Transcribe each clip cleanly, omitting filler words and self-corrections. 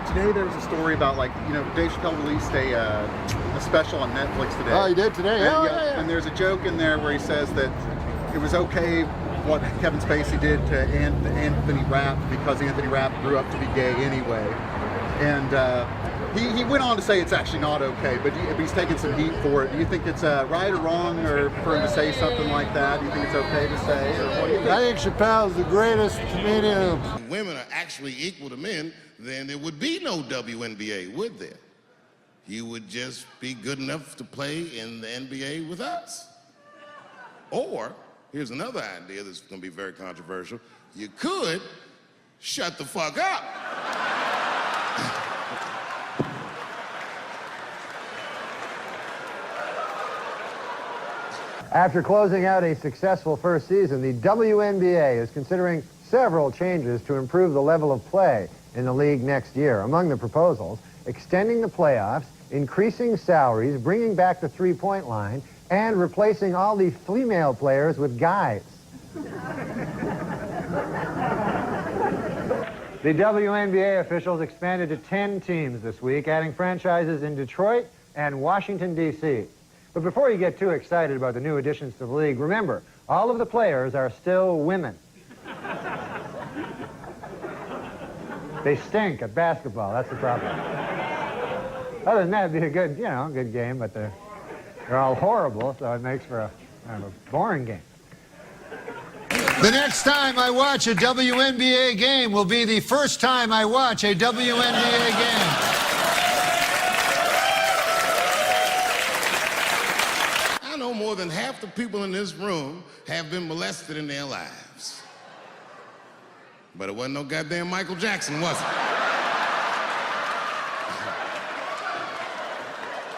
today there was a story about, like, you know, Dave Chappelle released a special on Netflix today. Oh, he did today? And, Yeah. and there's a joke in there where he says that it was okay what Kevin Spacey did to Anthony Rapp because Anthony Rapp grew up to be gay anyway. And he went on to say it's actually not okay, but he's taking some heat for it. Do you think it's right or wrong or for him to say something like that? Do you think it's okay to say? Or what do you think? I think Chappelle's the greatest comedian. If women are actually equal to men, then there would be no WNBA, would there? You would just be good enough to play in the NBA with us. Or, here's another idea that's going to be very controversial. You could shut the fuck up. After closing out a successful first season, the WNBA is considering several changes to improve the level of play in the league next year. Among the proposals, extending the playoffs, increasing salaries, bringing back the three-point line, and replacing all the female players with guys. The WNBA officials expanded to 10 teams this week, adding franchises in Detroit and Washington, D.C. But before you get too excited about the new additions to the league, remember, all of the players are still women. They stink at basketball, that's the problem. Other than that, it'd be a good, good game, but they're all horrible, so it makes for a kind of a boring game. The next time I watch a WNBA game will be the first time I watch a WNBA game. I know more than half the people in this room have been molested in their lives. But it wasn't no goddamn Michael Jackson, was it?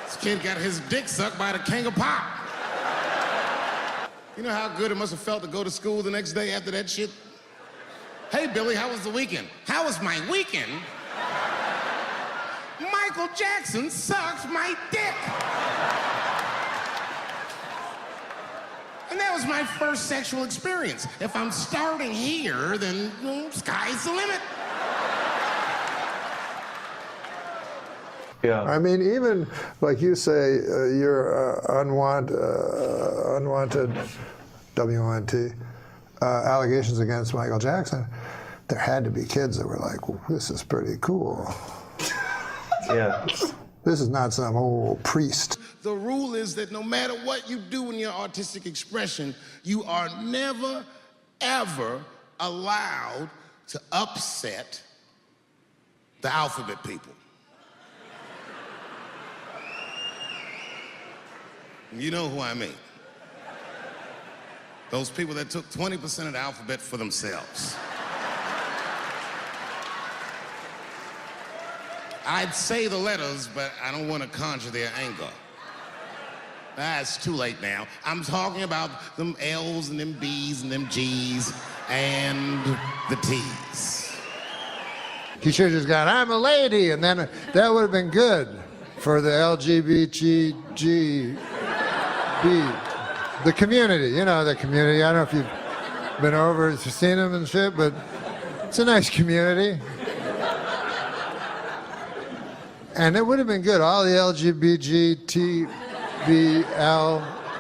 This kid got his dick sucked by the king of pop. You know how good it must have felt to go to school the next day after that shit? Hey, Billy, how was the weekend? How was my weekend? Michael Jackson sucked my dick. And that was my first sexual experience. If I'm starting here, then sky's the limit. Yeah. I mean, even like you say, your unwanted WNT allegations against Michael Jackson, there had to be kids that were like, well, this is pretty cool. Yeah. This is not some old priest. The rule is that no matter what you do in your artistic expression, you are never, ever allowed to upset the alphabet people. You know who I mean. Those people that took 20% of the alphabet for themselves. I'd say the letters, but I don't want to conjure their anger. It's too late now. I'm talking about them L's and them B's and them G's and the T's. He should have just gone, I'm a lady, and then that would have been good for the LGBTG. The community, the community. I don't know if you've been over and seen them and shit, but it's a nice community. And it would have been good, all the LGBTBL.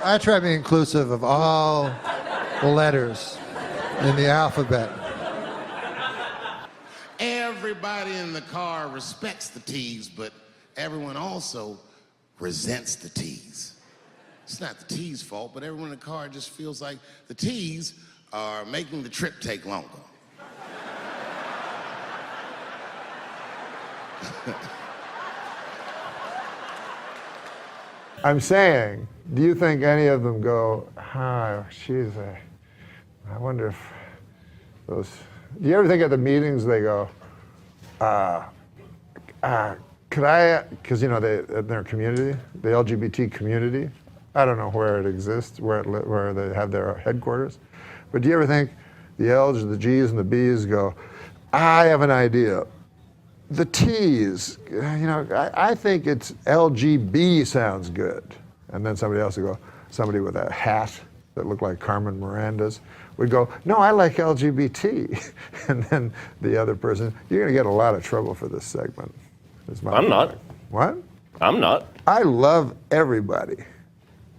I try to be inclusive of all the letters in the alphabet. Everybody in the car respects the T's, but everyone also resents the T's. It's not the T's fault, but everyone in the car just feels like the T's are making the trip take longer. I'm saying, do you think any of them go, I wonder if those, do you ever think at the meetings they go, could I, because they, in their community, the LGBT community, I don't know where it exists, where they have their headquarters, but do you ever think the L's, the G's, and the B's go, I have an idea. The T's, I think it's LGB sounds good. And then somebody else will go, somebody with a hat that looked like Carmen Miranda's would go, no, I like LGBT. And then the other person, you're going to get a lot of trouble for this segment. I'm not. What? I'm not. I love everybody.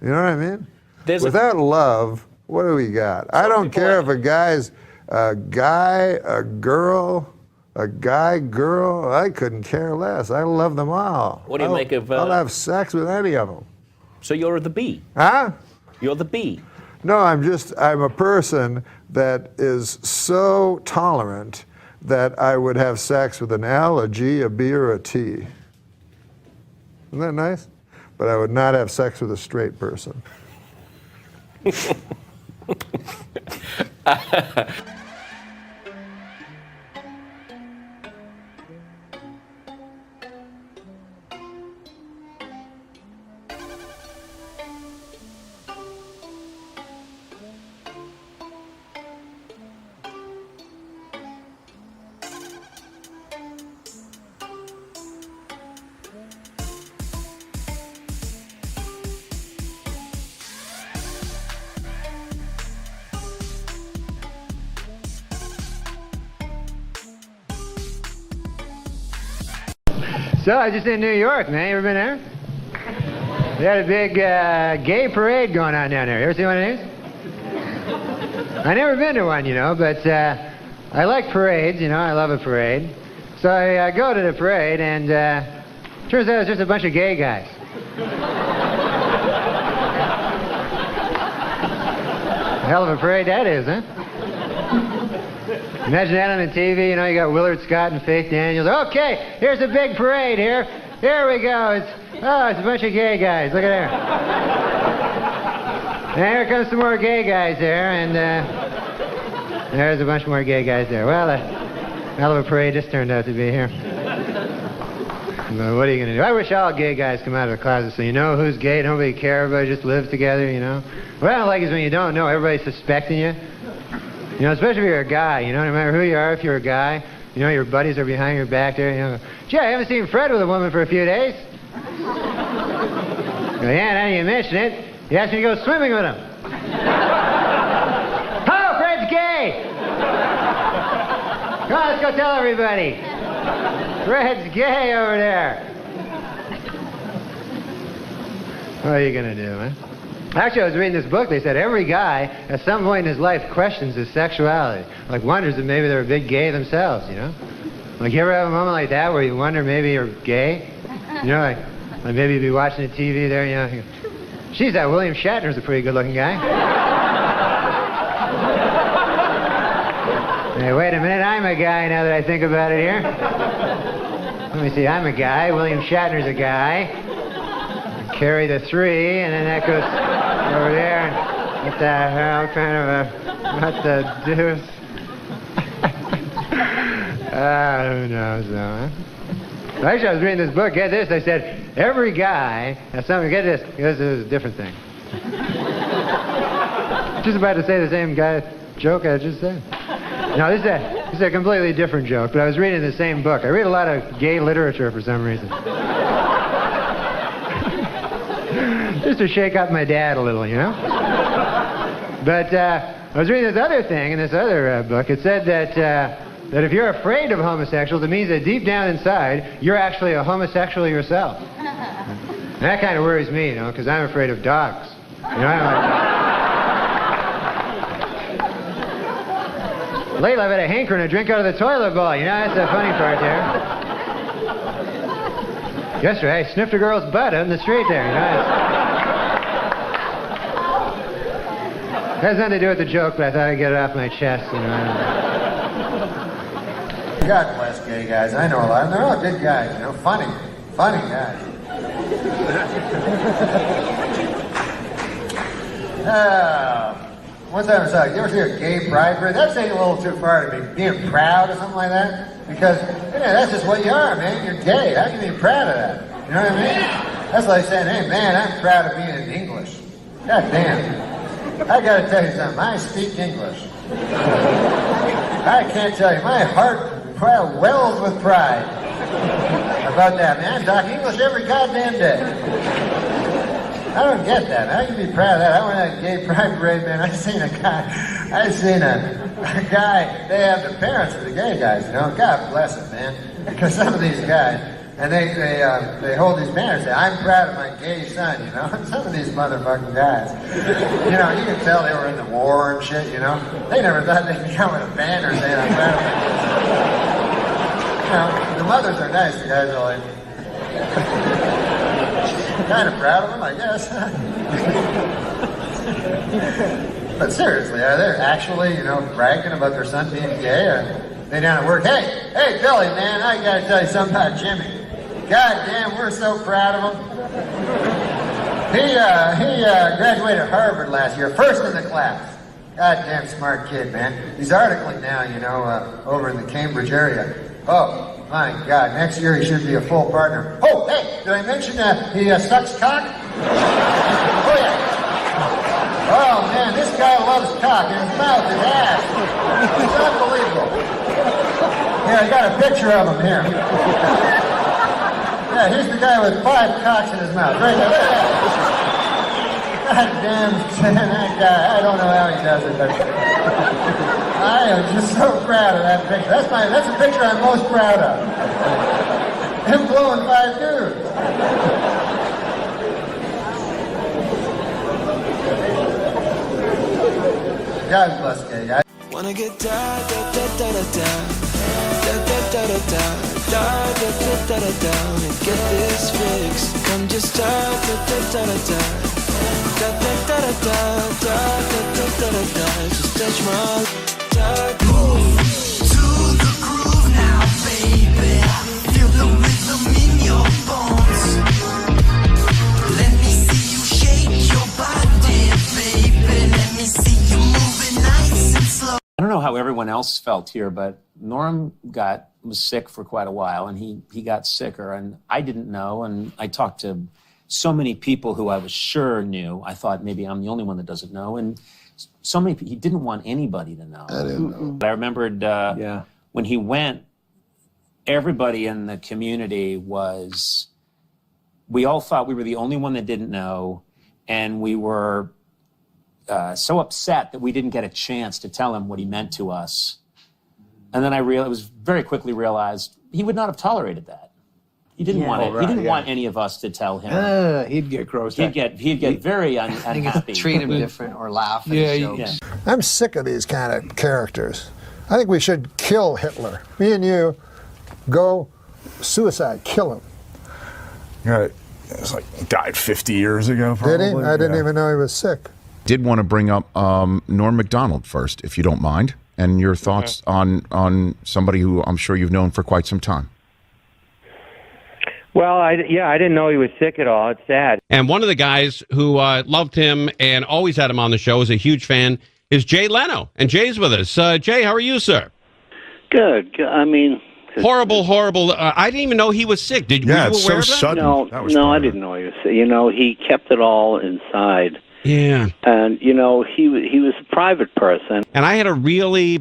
You know what I mean? Without love, what do we got? I don't care if a guy's a guy, a girl, a guy, girl. I couldn't care less. I love them all. What do you make of... I'll have sex with any of them. So you're the B. Huh? You're the B. No, I'm a person that is so tolerant that I would have sex with an L, a G, a B, or a T. Isn't that nice? But I would not have sex with a straight person. So I was just in New York, man. You ever been there? They had a big gay parade going on down there. You ever seen one of these? I never been to one, you know, but I like parades, you know. I love a parade. So I go to the parade, and turns out it's just a bunch of gay guys. Hell of a parade that is, huh? Imagine that on the TV, you know, you got Willard Scott and Faith Daniels. Okay, here's a big parade here. Here we go. It's a bunch of gay guys. Look at there. And here comes some more gay guys there, and there's a bunch more gay guys there. Well, a hell of a parade this turned out to be here. But what are you going to do? I wish all gay guys come out of the closet so you know who's gay. Nobody cares. Everybody just lives together, you know. What I don't like is when you don't know. Everybody's suspecting you. You know, especially if you're a guy, you know, no matter who you are, if you're a guy, you know, your buddies are behind your back there, you know. Gee, I haven't seen Fred with a woman for a few days. Well, yeah, now you mention it. He asked me to go swimming with him. Oh, Fred's gay! Come on, let's go tell everybody. Fred's gay over there. What are you going to do, man? Actually, I was reading this book. They said every guy, at some point in his life, questions his sexuality. Like, wonders if maybe they're a big gay themselves, you know? Like, you ever have a moment like that where you wonder maybe you're gay? You know, like maybe you'd be watching the TV there, you know? You go, geez, that William Shatner's a pretty good-looking guy. Hey, wait a minute, I'm a guy now that I think about it here. Let me see, I'm a guy, William Shatner's a guy. Carry the 3, and then that goes over there, and what the hell kind of what the deuce? Who knows, though, huh? Well, actually, I was reading this book, get this, they said, every guy, now some, get this is a different thing. Just about to say the same joke I just said. No, this is a completely different joke, but I was reading the same book. I read a lot of gay literature for some reason. Just to shake up my dad a little, you know? But I was reading this other thing in this other book. It said that if you're afraid of homosexuals, it means that deep down inside, you're actually a homosexual yourself. And that kind of worries me, you know, because I'm afraid of dogs. You know, lately I've had a hankering to drink out of the toilet bowl. You know, that's the funny part there. Yesterday, I sniffed a girl's butt out in the street there, you know. It has nothing to do with the joke, but I thought I'd get it off my chest, you know. God bless gay guys. I know a lot of them. They're all good guys, you know. Funny guys. One time I was you ever see a gay pride parade? That's taking a little too far to me. Being proud or something like that. Because, you know, that's just what you are, man. You're gay. How can you be proud of that? You know what I mean? That's like saying, hey, man, I'm proud of being English. God damn. I gotta tell you something. I speak English. I can't tell you. My heart wells with pride about that, man. I talk English every goddamn day. I don't get that. How can you be proud of that? I went to that gay pride parade, man. I seen a guy, they have the parents of the gay guys, you know. God bless them, man. Because some of these guys, and they hold these banners, say, I'm proud of my gay son, you know. Some of these motherfucking guys, you know, you can tell they were in the war and shit, you know. They never thought they'd be out with a banner saying, I'm proud of my gay son. You know, the mothers are nice, the guys are like, kind of proud of them, I guess. But seriously, are they actually, you know, bragging about their son being gay? Or they down at work, hey, Billy, man, I gotta tell you something about Jimmy. God damn, we're so proud of him. He graduated Harvard last year, first in the class. Goddamn smart kid, man. He's articling now, you know, over in the Cambridge area. Oh, my God, next year he should be a full partner. Oh, hey, did I mention he sucks cock? Oh, yeah. Oh, man, this guy loves cock in his mouth, his ass. It's unbelievable. Yeah, I got a picture of him here. Yeah, here's the guy with 5 cocks in his mouth. Right there, look at that. God damn, that guy. I don't know how he does it, but I am just so proud of that picture. That's the picture I'm most proud of. Him blowing 5 dudes. God bless gay guys. Wanna get da da da da da da da da da da da da da da da da and get this fix. Come just da da da da da da da da da da da da da da da. Just touch my move to the groove now, baby. Feel the rhythm in your bones. Let me see you shake your body, baby. Let me see you moving nice and slow. I don't know how everyone else felt here, but Norm was sick for quite a while, and he got sicker, and I didn't know, and I talked to so many people who I was sure knew. I thought maybe I'm the only one that doesn't know, and so many people, he didn't want anybody to know. I didn't know. I remembered when he went, everybody in the community we all thought we were the only one that didn't know, and we were so upset that we didn't get a chance to tell him what he meant to us. And then I very quickly realized he would not have tolerated that. He didn't want it. He didn't want any of us to tell him. He'd get gross. He'd get very unhappy. Treat him different or laugh at his jokes. I'm sick of these kind of characters. I think we should kill Hitler. Me and you, go suicide, kill him. Right. It was like he died 50 years ago, probably. Did he? I didn't even know he was sick. Did want to bring up Norm MacDonald first, if you don't mind, and your thoughts on somebody who I'm sure you've known for quite some time. Well, I didn't know he was sick at all. It's sad. And one of the guys who loved him and always had him on the show, is a huge fan, is Jay Leno. And Jay's with us. Jay, how are you, sir? Good. I mean... Horrible. I didn't even know he was sick. Were you aware of that? Sudden. No, I didn't know he was sick. You know, he kept it all inside. Yeah. And, you know, he was a private person. And I had a really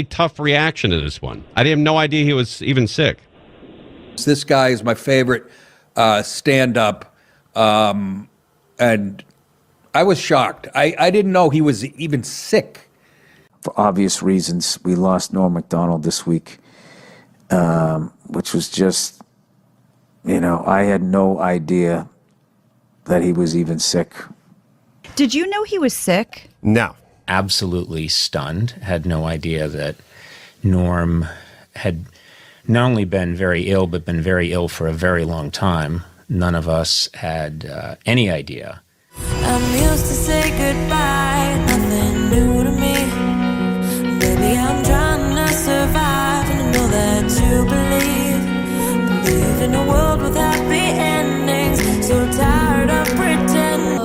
tough reaction to this one. I didn't have no idea he was even sick. This guy is my favorite stand-up, and I was shocked. I didn't know he was even sick. For obvious reasons, we lost Norm MacDonald this week, which was just, you know, I had no idea that he was even sick. Did you know he was sick? No. Absolutely stunned. Had no idea that Norm had not only been very ill, but been very ill for a very long time. None of us had any idea. I'm used to say goodbye, nothing new to me. Baby, I'm trying to survive, and I know that you believe in a world with happy endings. So tired of pretending.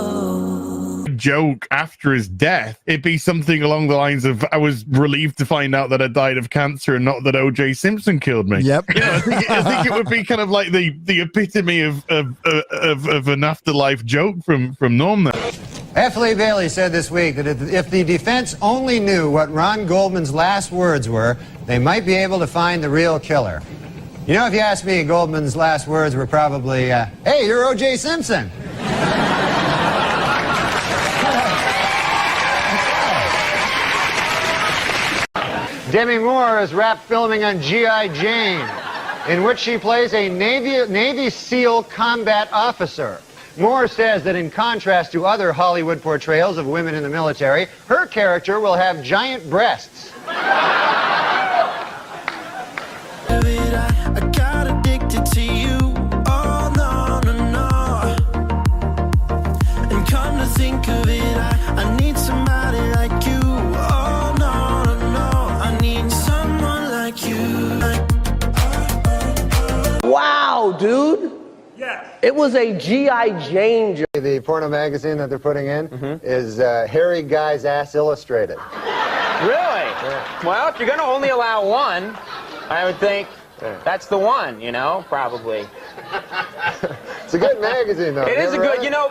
Joke after his death, it'd be something along the lines of, I was relieved to find out that I died of cancer and not that O.J. Simpson killed me. Yep. You know, I think it would be kind of like the epitome of an afterlife joke from Norm there. F. Lee Bailey said this week that if the defense only knew what Ron Goldman's last words were, they might be able to find the real killer. You know, if you ask me, Goldman's last words were probably, hey, you're O.J. Simpson. Demi Moore is wrapped filming on G.I. Jane, in which she plays a Navy SEAL combat officer. Moore says that in contrast to other Hollywood portrayals of women in the military, her character will have giant breasts. I got addicted to you. Oh, no, no, no. And come to think of it, I need somebody like you. Oh, no, no, no. I need someone like you. Wow, dude. Yes. It was a G.I. Jane joke. The porno magazine that they're putting in is Hairy Guy's Ass Illustrated. Really? Yeah. Well, if you're going to only allow one, I would think that's the one, you know, probably. It's a good magazine, though. It is a good, you know.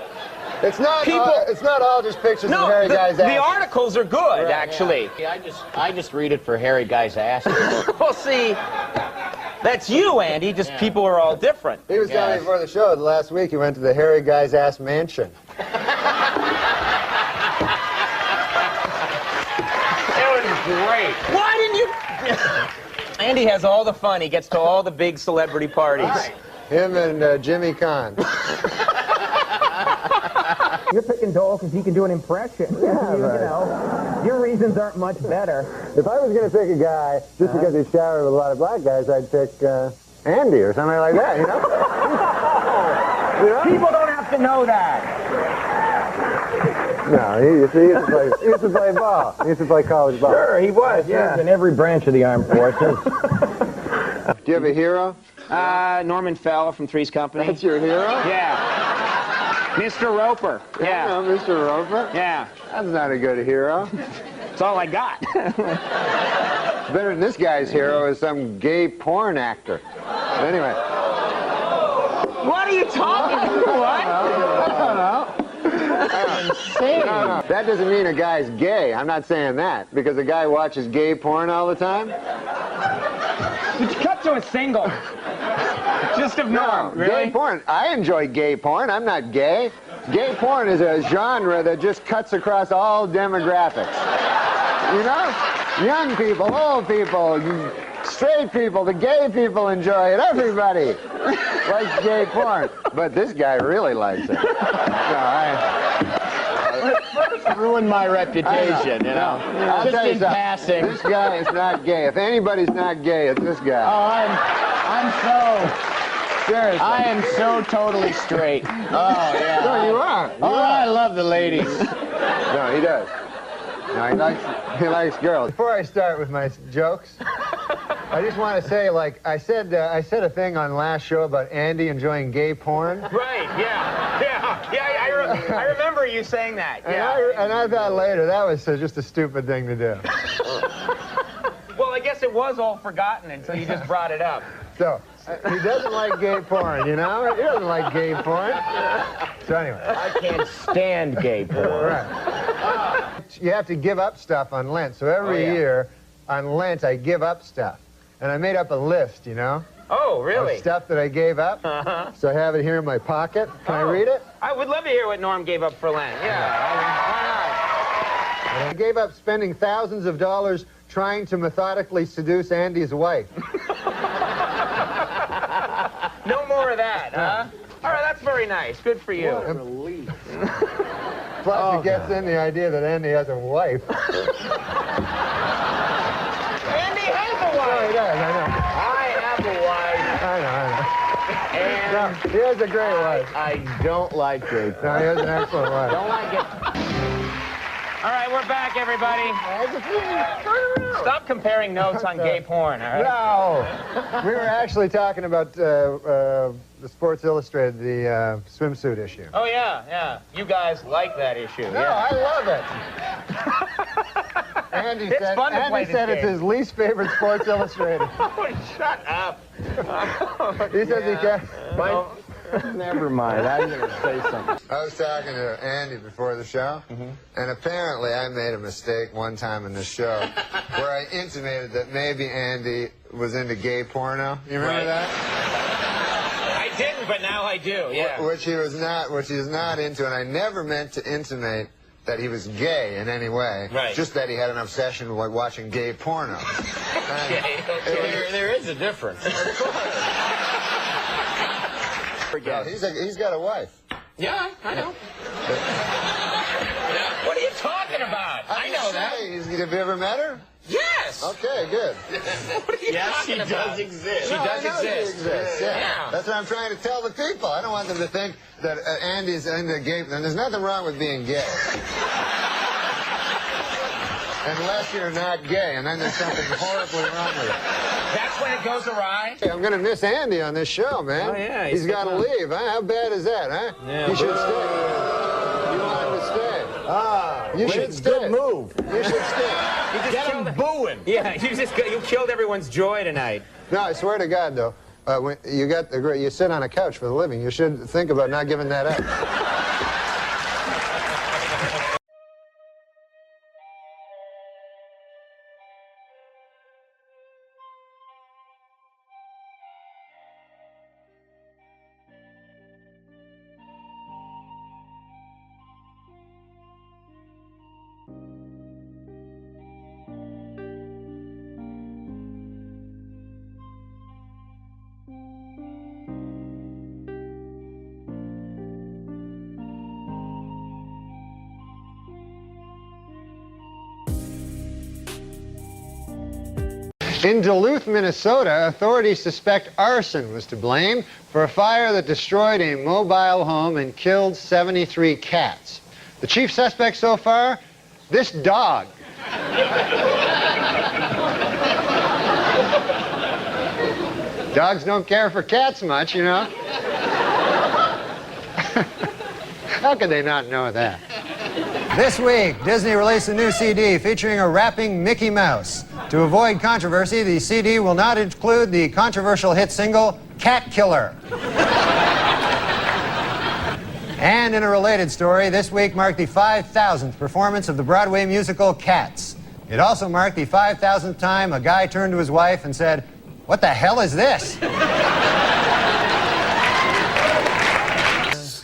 It's not. It's not all just pictures of hairy guys' ass. The articles are good, actually. Yeah, I just read it for hairy guys' ass. Well, see, that's you, Andy. Just people are all different. He was telling me before the show last week he went to the hairy guy's ass mansion. It was great. Why didn't you? Andy has all the fun. He gets to all the big celebrity parties. Right. Him and Jimmy Kahn. You're picking Dole because he can do an impression. Yeah, you know, your reasons aren't much better. If I was going to pick a guy just because he showered with a lot of black guys, I'd pick Andy or something like that, you know? You know? People don't have to know that. No, he used to play ball. He used to play college ball. Sure, he was. Yeah, in every branch of the armed forces. Do you have a hero? Norman Fell from Three's Company. That's your hero? Yeah. Mr. Roper. Yeah. No, Mr. Roper? Yeah. That's not a good hero. That's all I got. Better than this guy's hero is some gay porn actor. But anyway. What are you talking about? I don't know. Insane. No. That doesn't mean a guy's gay. I'm not saying that. Because a guy watches gay porn all the time? Cut to a single. Just of Norm, really? Gay porn. I enjoy gay porn. I'm not gay. Gay porn is a genre that just cuts across all demographics. You know? Young people, old people, straight people, the gay people enjoy it. Everybody likes gay porn. But this guy really likes it. First ruined my reputation, you know. I'll Just tell you in something. passing. This guy is not gay. If anybody's not gay, it's this guy. Oh, I'm so... Seriously. I am so totally straight. Oh, yeah. No, you are. I love the ladies. No, he does. No, he likes girls. Before I start with my jokes, I just want to say, like, I said a thing on last show about Andy enjoying gay porn. Right, I remember you saying that. Yeah. And I thought later, that was just a stupid thing to do. Well, I guess it was all forgotten until you just brought it up. So, he doesn't like gay porn, you know? He doesn't like gay porn. So anyway. I can't stand gay porn. Right. You have to give up stuff on Lent. So every year on Lent, I give up stuff. And I made up a list, you know? Oh, really? Of stuff that I gave up. So I have it here in my pocket. Can I read it? I would love to hear what Norm gave up for Lent. Yeah. And I gave up spending thousands of dollars trying to methodically seduce Andy's wife. No more of that, huh? All right, that's very nice. Good for you. What a relief. Plus, it gets in the idea that Andy has a wife. Andy has a wife. Oh, he does, I know. I have a wife. I know. And no, he has a great wife. I don't like gay porn. No, he has an excellent wife. Don't like it. All right, we're back, everybody. Stop comparing notes on gay porn, all right? No! We were actually talking about the Sports Illustrated, the swimsuit issue. Oh, yeah. You guys like that issue. No, I love it. Andy said it's his least favorite Sports Illustrated. Oh, shut up. He says he can't. Never mind. I'm going to say something. I was talking to Andy before the show, and apparently I made a mistake one time in the show where I intimated that maybe Andy was into gay porno. You remember that? I didn't, but now I do, yeah. Which he is not into, and I never meant to intimate that he was gay in any way. Right. Just that he had an obsession with watching gay porno. There is a difference. Well, he's got a wife. Yeah, I know. What are you talking about? I know that. Have you ever met her? Yes. Okay, good. What are you talking about? She does exist. She does exist. She exists. Yeah. That's what I'm trying to tell the people. I don't want them to think that Andy's into gay. And there's nothing wrong with being gay. Unless you're not gay, and then there's something horribly wrong with it. That's when it goes awry? Hey, I'm going to miss Andy on this show, man. Oh, yeah. He's got to leave, huh? How bad is that, huh? Yeah, he should stay. You want him to stay. You should stay. Good move. You should stay. You just Get him booing. Yeah, you killed everyone's joy tonight. No, I swear to God, though, when you sit on a couch for the living, you should think about not giving that up. In Duluth, Minnesota, authorities suspect arson was to blame for a fire that destroyed a mobile home and killed 73 cats. The chief suspect so far? This dog. Dogs don't care for cats much, you know. How could they not know that? This week, Disney released a new CD featuring a rapping Mickey Mouse. To avoid controversy, the CD will not include the controversial hit single, Cat Killer. And in a related story, this week marked the 5,000th performance of the Broadway musical Cats. It also marked the 5,000th time a guy turned to his wife and said, "What the hell is this?"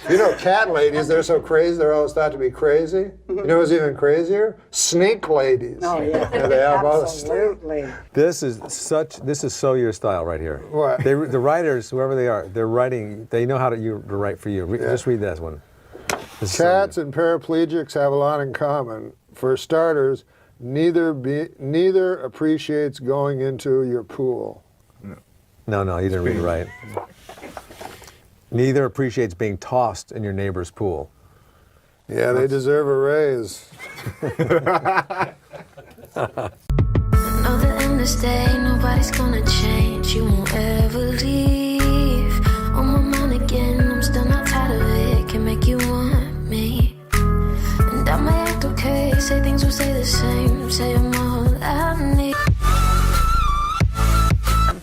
You know, cat ladies, they're so crazy, they're always thought to be crazy. You know who's even crazier? Snake ladies. Oh, yeah. They have Absolutely. This is so your style right here. What? The writers, whoever they are, they're writing, they know how to write for you. Just read that one. Cats and paraplegics have a lot in common. For starters, neither appreciates going into your pool. No, you didn't read it right. Neither appreciates being tossed in your neighbor's pool. Yeah, they deserve a raise. Know the end is day, nobody's gonna change. You won't ever leave. On my mind again, I'm still not tired of it. Can make you want me. And I might act okay, say things will stay the same. Say I'm all I need.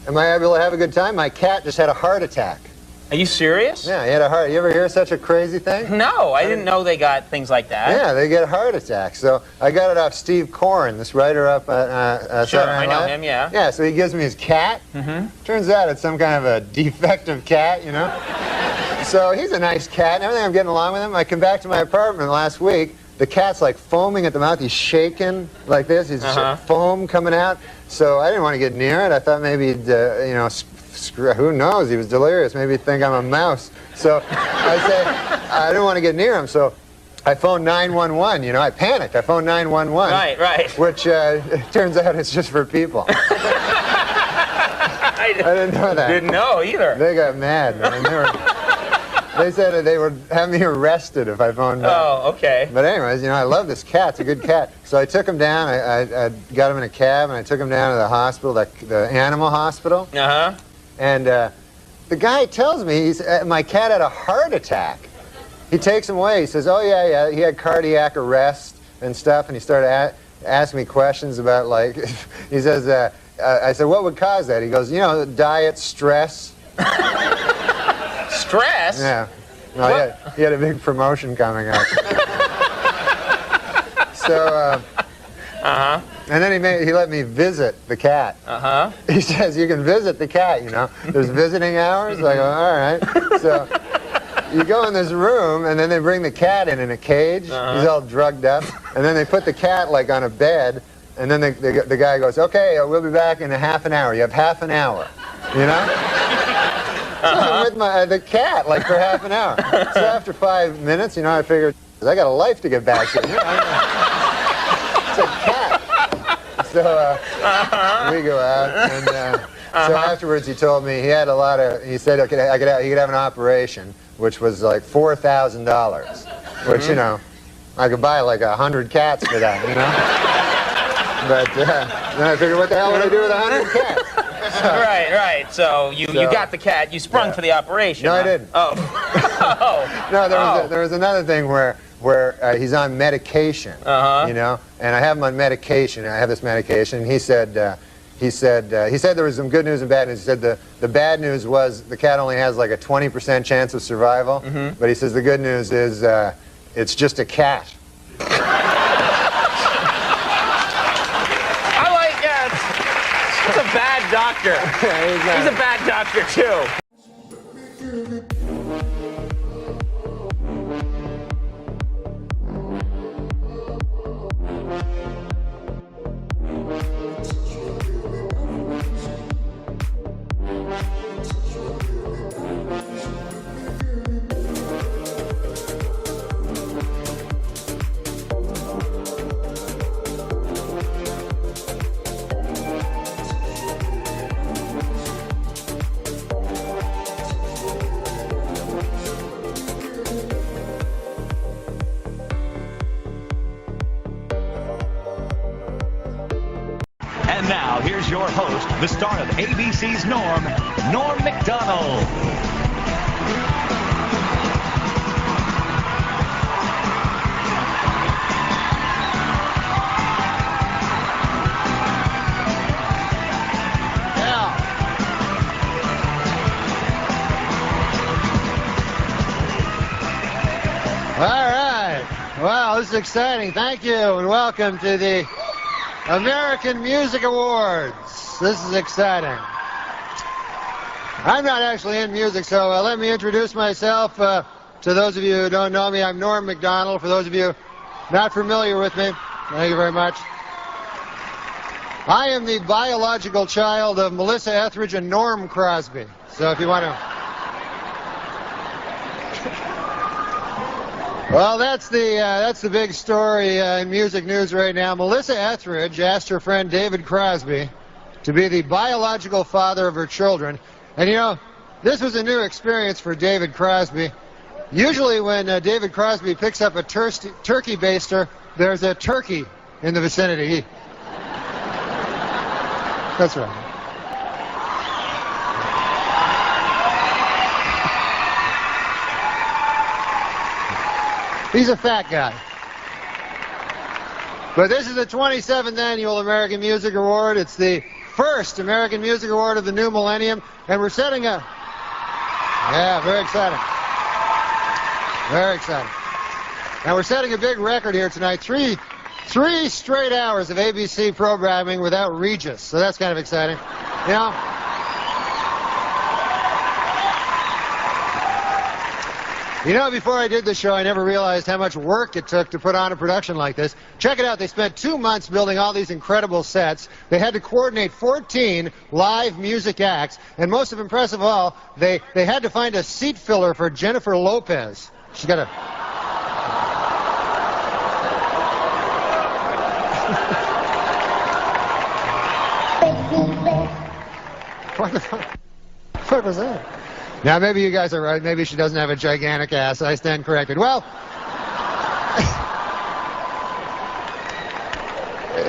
Am I able to have a good time? My cat just had a heart attack. Are you serious? Yeah, he had a heart. You ever hear such a crazy thing? No, I didn't know they got things like that. Yeah, they get heart attacks. So I got it off Steve Corrin, this writer up at Sure, Saturday I Night know Live. him, yeah. Yeah, so he gives me his cat. Mm-hmm. Turns out it's some kind of a defective cat, you know? So he's a nice cat and everything. I'm getting along with him. I come back to my apartment last week. The cat's like foaming at the mouth. He's shaking like this. He's foam coming out. So I didn't want to get near it. I thought maybe he'd, who knows? He was delirious. Maybe he'd think I'm a mouse. So I didn't want to get near him. So I phoned 911. You know, I panicked. I phoned 911. Right. Which it turns out it's just for people. I didn't know that. Didn't know either. They got mad, man. They said they would have me arrested if I phoned back. Oh, okay. But anyways, you know, I love this cat. It's a good cat. So I took him down. I got him in a cab, and I took him down to the hospital, the animal hospital. Uh-huh. And the guy tells me my cat had a heart attack. He takes him away. He says, oh, yeah, he had cardiac arrest and stuff. And he started asking me questions about, like, he says, I said, what would cause that? He goes, you know, diet, stress. Stress? Yeah. No, he had a big promotion coming up. So, and then he let me visit the cat. He says, you can visit the cat, you know. There's visiting hours. I go, all right. So you go in this room, and then they bring the cat in a cage. He's all drugged up. And then they put the cat, like, on a bed. And then the guy goes, okay, we'll be back in a half an hour. You have half an hour, you know? So I'm with the cat, like, for half an hour. So after 5 minutes, you know, I figured, I got a life to get back to. You know, it's a cat. So we go out, and so afterwards he told me he had a lot of, he said he could have an operation, which was like $4,000, which, you know, I could buy like 100 cats for that, you know? But then I figured, what the hell would I do with 100 cats? Right. So you got the cat. You sprung for the operation. No, I didn't. Oh. No, there was another thing where he's on medication, you know, and I have him on medication. I have this medication. And he said there was some good news and bad news. He said the bad news was the cat only has like a 20% chance of survival, but he says the good news is it's just a cat. He's a bad doctor. He's a bad doctor, too. And now, here's your host, the star of ABC's Norm MacDonald. All right. Wow, this is exciting. Thank you, and welcome to the American Music Awards. This is exciting. I'm not actually in music, so let me introduce myself. To those of you who don't know me, I'm Norm MacDonald. For those of you not familiar with me, thank you very much. I am the biological child of Melissa Etheridge and Norm Crosby. So if you want to... Well, that's the big story in music news right now. Melissa Etheridge asked her friend David Crosby to be the biological father of her children. And, you know, this was a new experience for David Crosby. Usually when David Crosby picks up a turkey baster, there's a turkey in the vicinity. That's right. He's a fat guy. But this is the 27th Annual American Music Award. It's the first American Music Award of the new millennium. And we're setting a... Yeah, very exciting. Very exciting. And we're setting a big record here tonight. Three straight hours of ABC programming without Regis. So that's kind of exciting. You know? You know, before I did the show, I never realized how much work it took to put on a production like this. Check it out. They spent 2 months building all these incredible sets. They had to coordinate 14 live music acts. And most impressive of all, they had to find a seat filler for Jennifer Lopez. She's got a... What the fuck was that? Now, maybe you guys are right. Maybe she doesn't have a gigantic ass. I stand corrected. Well,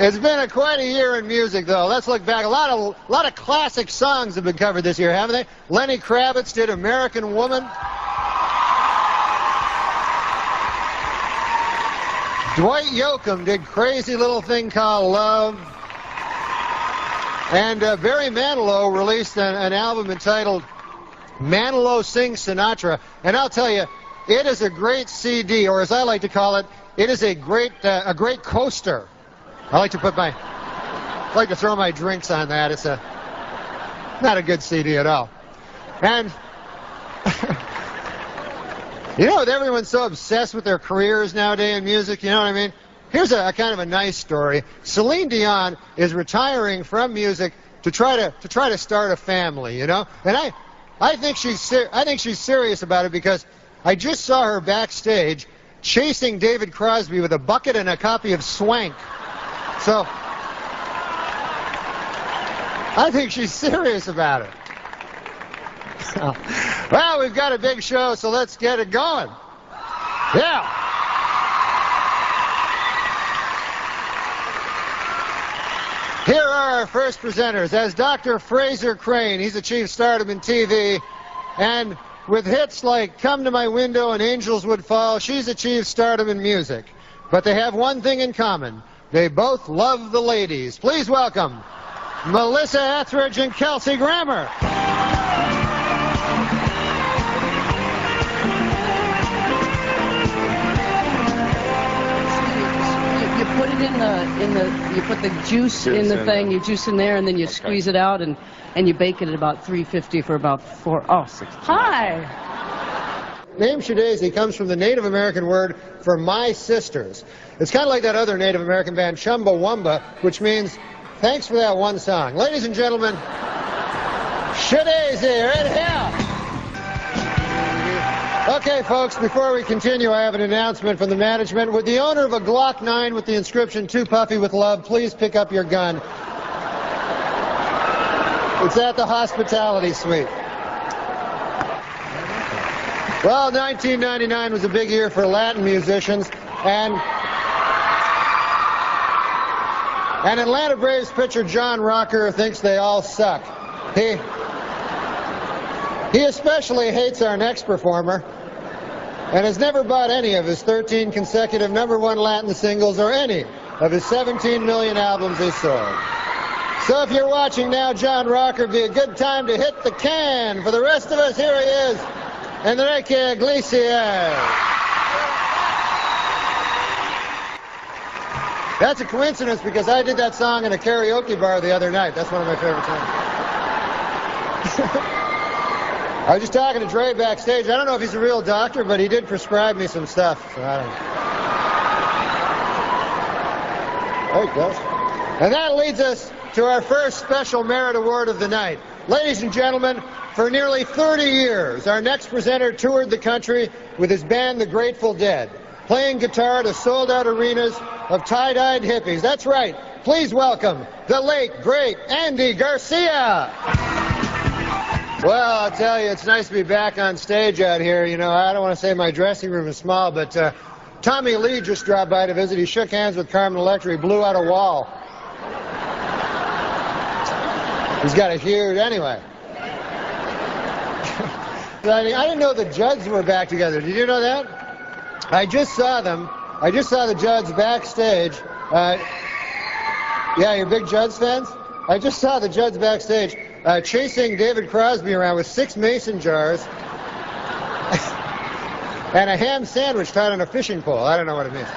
it's been quite a year in music, though. Let's look back. A lot of classic songs have been covered this year, haven't they? Lenny Kravitz did American Woman. Dwight Yoakam did Crazy Little Thing Called Love. And Barry Manilow released an album entitled Manilow Sings Sinatra, and I'll tell you, it is a great CD, or as I like to call it, it is a great coaster. I like to throw my drinks on that. It's not a good CD at all. And You know, with everyone so obsessed with their careers nowadays in music, you know what I mean? Here's a kind of a nice story. Celine Dion is retiring from music to try to start a family, you know? And I think she's serious about it, because I just saw her backstage chasing David Crosby with a bucket and a copy of Swank. So I think she's serious about it. Well, we've got a big show, so let's get it going. Yeah. Here are our first presenters. As Dr. Fraser Crane, he's achieved stardom in TV, and with hits like Come to My Window and Angels Would Fall, she's achieved stardom in music. But they have one thing in common. They both love the ladies. Please welcome Melissa Etheridge and Kelsey Grammer. You put it you put the juice in the thing, you juice in there, and then you squeeze it out, and you bake it at about 350 for about 6. Hi. Name Shadaisy comes from the Native American word for my sisters. It's kind of like that other Native American band, Chumbawamba, which means thanks for that one song. Ladies and gentlemen, Shadaisy, right here. Okay, folks, before we continue, I have an announcement from the management. Would the owner of a Glock 9 with the inscription, "Too Puffy with Love," please pick up your gun? It's at the hospitality suite. Well, 1999 was a big year for Latin musicians, and Atlanta Braves pitcher John Rocker thinks they all suck. He especially hates our next performer, and has never bought any of his 13 consecutive #1 Latin singles or any of his 17 million albums he sold. So if you're watching now, John Rocker, be a good time to hit the can. For the rest of us, here he is, Enrique Iglesias. That's a coincidence, because I did that song in a karaoke bar the other night. That's one of my favorite songs. I was just talking to Dre backstage. I don't know if he's a real doctor, but he did prescribe me some stuff. So I don't know. There he goes. And that leads us to our first special merit award of the night. Ladies and gentlemen, for nearly 30 years, our next presenter toured the country with his band, the Grateful Dead, playing guitar to sold-out arenas of tie-dyed hippies. That's right. Please welcome the late, great Andy Garcia. Well, I'll tell you, it's nice to be back on stage out here. You know, I don't want to say my dressing room is small, but Tommy Lee just dropped by to visit. He shook hands with Carmen Electra. He blew out a wall. He's got a huge... Anyway. I didn't know the Judds were back together. Did you know that? I just saw them. I just saw the Judds backstage. Yeah, you're big Judds fans? I just saw the Judds backstage. Chasing David Crosby around with 6 mason jars and a ham sandwich tied on a fishing pole. I don't know what it means.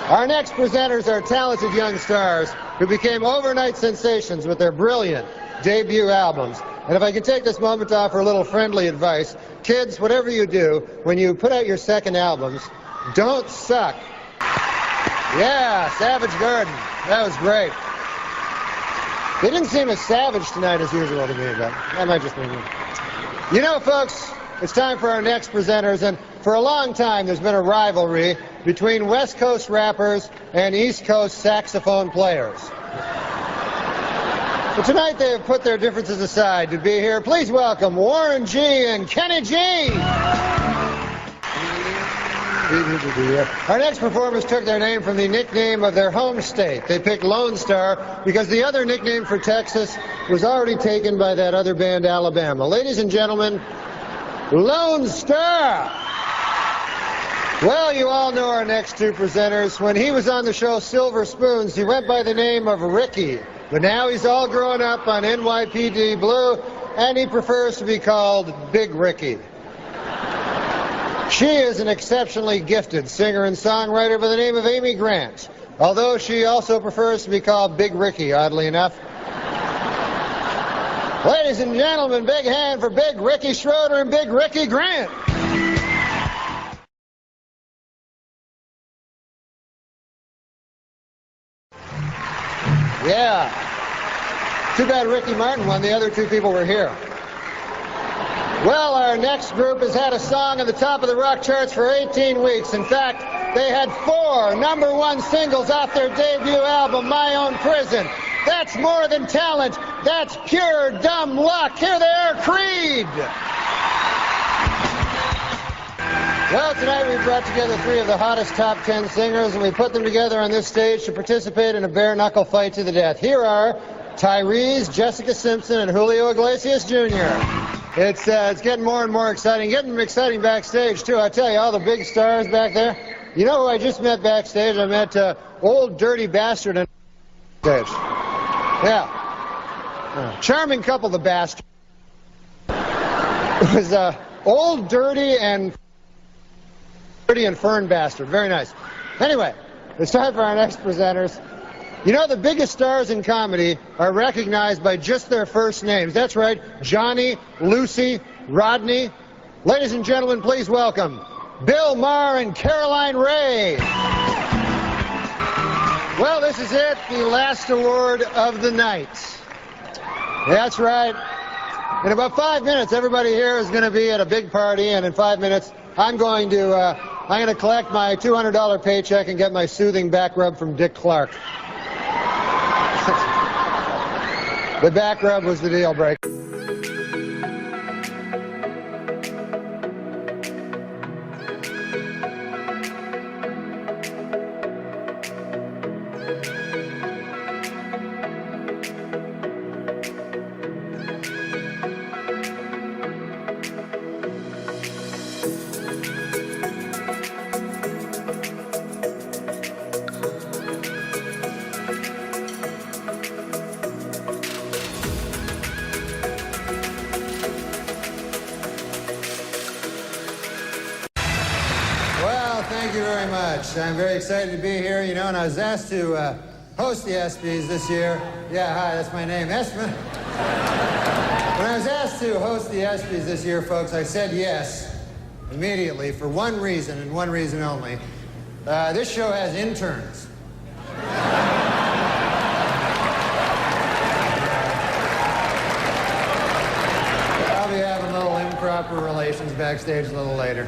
Our next presenters are talented young stars who became overnight sensations with their brilliant debut albums. And if I can take this moment to offer a little friendly advice, kids, whatever you do, when you put out your second albums, don't suck. Yeah, Savage Garden. That was great. They didn't seem as savage tonight as usual to me, but that might just be me. You know, folks, it's time for our next presenters, and for a long time there's been a rivalry between West Coast rappers and East Coast saxophone players. But tonight they have put their differences aside to be here. Please welcome Warren G. and Kenny G. Our next performers took their name from the nickname of their home state. They picked Lone Star because the other nickname for Texas was already taken by that other band, Alabama. Ladies and gentlemen, Lone Star. Well, you all know our next two presenters. When he was on the show Silver Spoons, he went by the name of Ricky. But now he's all grown up on NYPD Blue, and he prefers to be called Big Ricky. She is an exceptionally gifted singer and songwriter by the name of Amy Grant, although she also prefers to be called Big Ricky, oddly enough. Ladies and gentlemen, big hand for Big Ricky Schroeder and Big Ricky Grant. Yeah. Too bad Ricky Martin won. The other two people were here. Well, our next group has had a song on the top of the rock charts for 18 weeks. In fact, they had 4 #1 singles off their debut album, My Own Prison. That's more than talent. That's pure dumb luck. Here they are, Creed. Well, tonight we brought together 3 of the hottest top 10 singers, and we put them together on this stage to participate in a bare-knuckle fight to the death. Here are Tyrese, Jessica Simpson, and Julio Iglesias Jr. It's getting more and more exciting. Getting exciting backstage, too. I tell you, all the big stars back there. You know who I just met backstage? I met Old Dirty Bastard and stage. Yeah. Charming couple, the bastard. It was Old Dirty and Fern Bastard. Very nice. Anyway, it's time for our next presenters. You know, the biggest stars in comedy are recognized by just their first names. That's right, Johnny, Lucy, Rodney. Ladies and gentlemen, please welcome Bill Maher and Caroline Ray. Well, this is it, the last award of the night. That's right. In about 5 minutes, everybody here is going to be at a big party, and in 5 minutes, I'm going to collect my $200 paycheck and get my soothing back rub from Dick Clark. The back rub was the deal breaker. I'm very excited to be here, you know, and I was asked to host the ESPYs this year. Yeah, hi, that's my name, Espen. When I was asked to host the ESPYs this year, folks, I said yes immediately for one reason and one reason only. This show has interns. I'll be having little improper relations backstage a little later.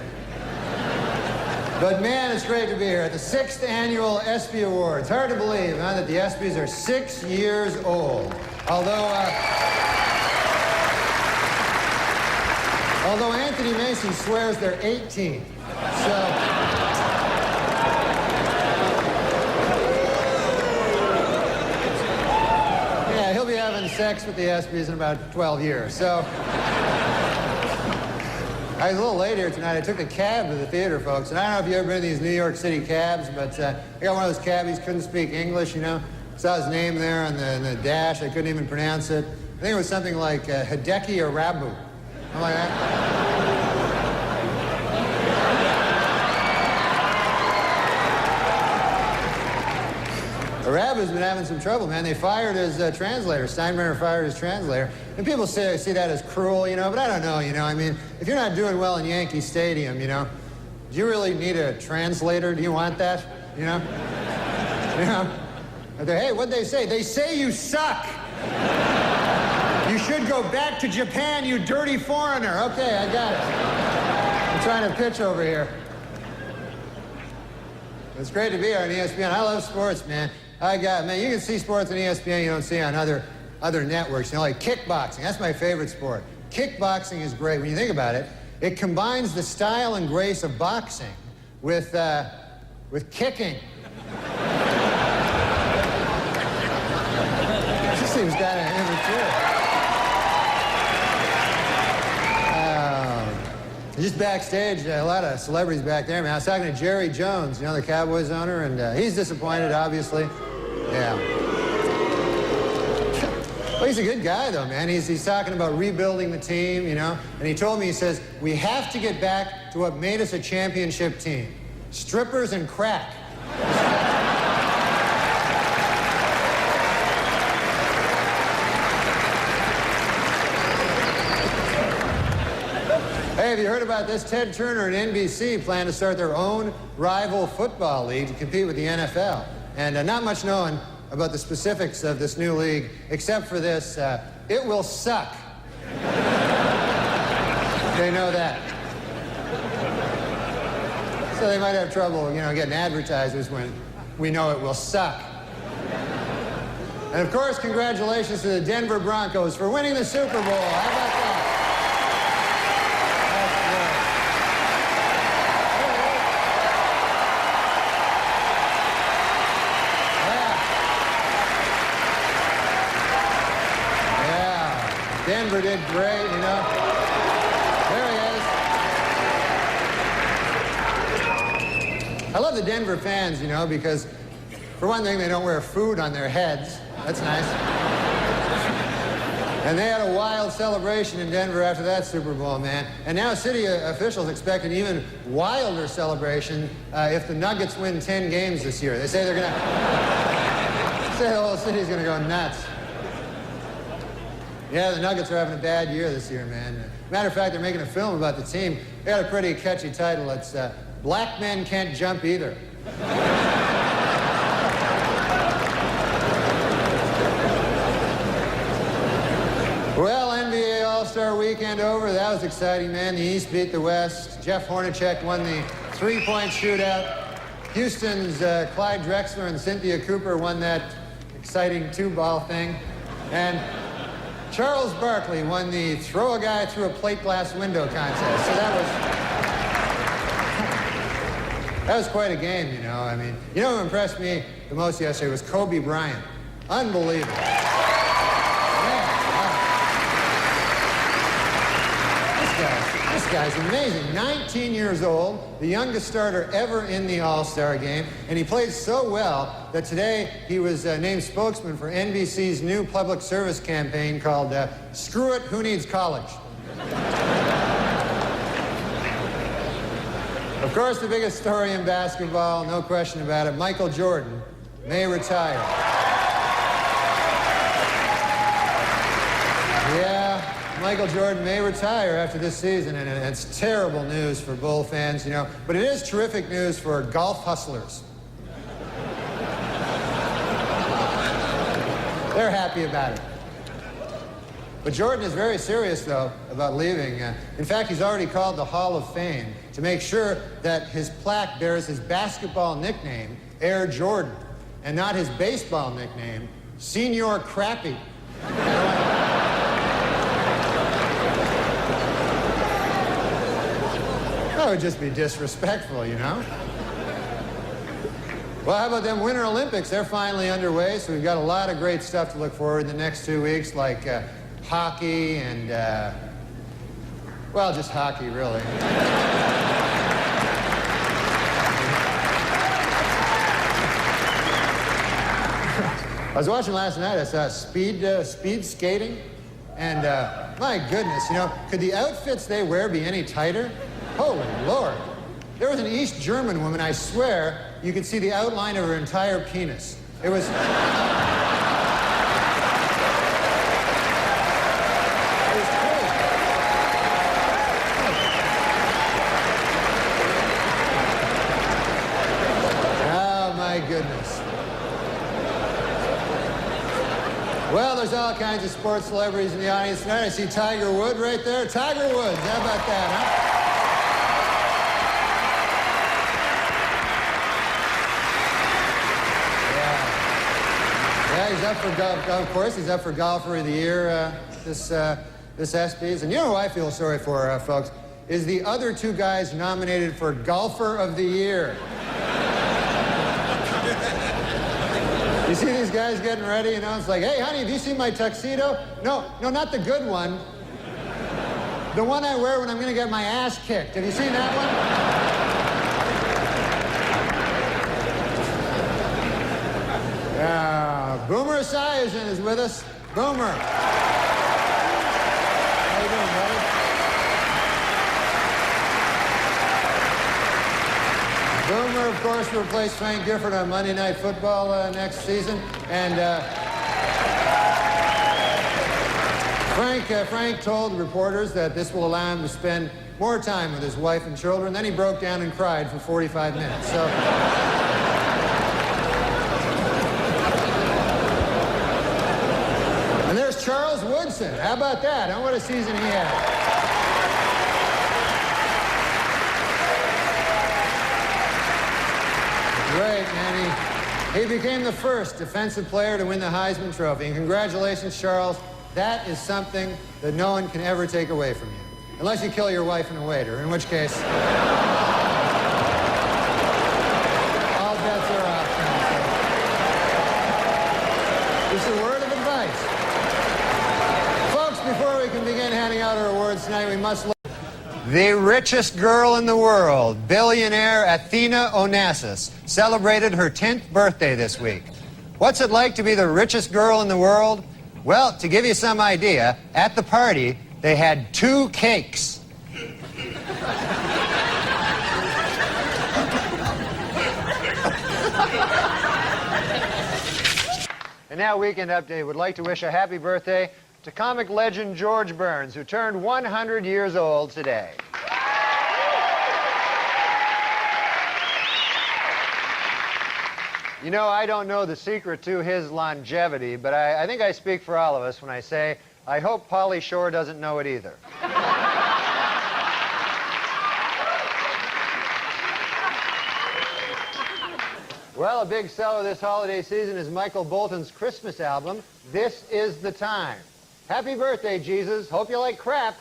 But man, it's great to be here at the 6th annual ESPY Awards. Hard to believe, huh, that the ESPYs are 6 years old. Although Anthony Mason swears they're 18. So, yeah, he'll be having sex with the ESPYs in about 12 years. So, I was a little late here tonight. I took a cab to the theater, folks. And I don't know if you've ever been in these New York City cabs, but I got one of those cabbies, couldn't speak English, you know. Saw his name there on the dash. I couldn't even pronounce it. I think it was something like Hideki Arabu. Something like that. Arabu's been having some trouble, man. They fired his translator. Steinbrenner fired his translator. And people see that as cruel, you know, but I don't know, you know. I mean, if you're not doing well in Yankee Stadium, you know, do you really need a translator? Do you want that, you know? You know? Hey, what'd they say? They say you suck. You should go back to Japan, you dirty foreigner. Okay, I got it. I'm trying to pitch over here. It's great to be here on ESPN. I love sports, man. Man, you can see sports on ESPN you don't see on other networks. You know, like kickboxing. That's my favorite sport. Kickboxing is great. When you think about it, it combines the style and grace of boxing with kicking. This seems kind of immature. Just backstage, a lot of celebrities back there, man. I was talking to Jerry Jones, you know, the Cowboys owner, and he's disappointed, obviously. Yeah. Well, he's a good guy, though, man. He's talking about rebuilding the team, you know. And he told me, he says, we have to get back to what made us a championship team. Strippers and crack. Hey, have you heard about this? Ted Turner and NBC plan to start their own rival football league to compete with the NFL. And not much known about the specifics of this new league, except for this, it will suck. They know that. So they might have trouble, getting advertisers when we know it will suck. And of course, congratulations to the Denver Broncos for winning the Super Bowl. How about that? Denver did great, There he is. I love the Denver fans, because for one thing, they don't wear food on their heads. That's nice. And they had a wild celebration in Denver after that Super Bowl, man. And now city officials expect an even wilder celebration if the Nuggets win 10 games this year. They say they're going to... say the whole city's going to go nuts. Yeah, the Nuggets are having a bad year this year, man. Matter of fact, they're making a film about the team. They got a pretty catchy title. It's Black Men Can't Jump Either. Well, NBA All-Star Weekend over. That was exciting, man. The East beat the West. Jeff Hornacek won the three-point shootout. Houston's Clyde Drexler and Cynthia Cooper won that exciting two-ball thing. And Charles Barkley won the throw a guy through a plate glass window contest. So that was quite a game, I mean, who impressed me the most yesterday was Kobe Bryant. Unbelievable. This guy's amazing. 19 years old, the youngest starter ever in the All-Star game, and he played so well that today he was named spokesman for NBC's new public service campaign called Screw It, Who Needs College? Of course, the biggest story in basketball, no question about it, Michael Jordan may retire. Yeah. Michael Jordan may retire after this season, and it's terrible news for Bull fans, but it is terrific news for golf hustlers. They're happy about it. But Jordan is very serious, though, about leaving. In fact, he's already called the Hall of Fame to make sure that his plaque bears his basketball nickname, Air Jordan, and not his baseball nickname, Senior Crappy. That would just be disrespectful, Well, how about them Winter Olympics? They're finally underway, so we've got a lot of great stuff to look forward to the next 2 weeks, like hockey and, well, just hockey, really. I was watching last night, I saw speed skating, and my goodness, could the outfits they wear be any tighter? Holy Lord. There was an East German woman, I swear, you could see the outline of her entire penis. It was... Oh, my goodness. Well, there's all kinds of sports celebrities in the audience tonight. I see Tiger Woods right there. Tiger Woods, how about that, huh? Yeah, he's up for golf. Of course, he's up for Golfer of the Year this ESPYs. And you know who I feel sorry for, folks, is the other two guys nominated for Golfer of the Year. You see these guys getting ready, it's like, hey, honey, have you seen my tuxedo? No, not the good one. The one I wear when I'm going to get my ass kicked. Have you seen that one? Boomer Esiason is with us. Boomer. How you doing, buddy? Boomer, of course, will replace Frank Gifford on Monday Night Football next season. And Frank told reporters that this will allow him to spend more time with his wife and children. Then he broke down and cried for 45 minutes. So... Wilson. How about that? What a season he had. Great, man. He became the first defensive player to win the Heisman Trophy. And congratulations, Charles. That is something that no one can ever take away from you. Unless you kill your wife and a waiter, in which case, all bets are off. This is a word of advice. Folks, before we can begin handing out our awards tonight, we must look. The richest girl in the world, billionaire Athena Onassis, celebrated her 10th birthday this week. What's it like to be the richest girl in the world? Well, to give you some idea, at the party, they had 2 cakes. And now, Weekend Update would like to wish a happy birthday to comic legend George Burns, who turned 100 years old today. You know, I don't know the secret to his longevity, but I think I speak for all of us when I say I hope Pauly Shore doesn't know it either. Well, a big seller this holiday season is Michael Bolton's Christmas album, This Is the Time. Happy birthday, Jesus. Hope you like crap.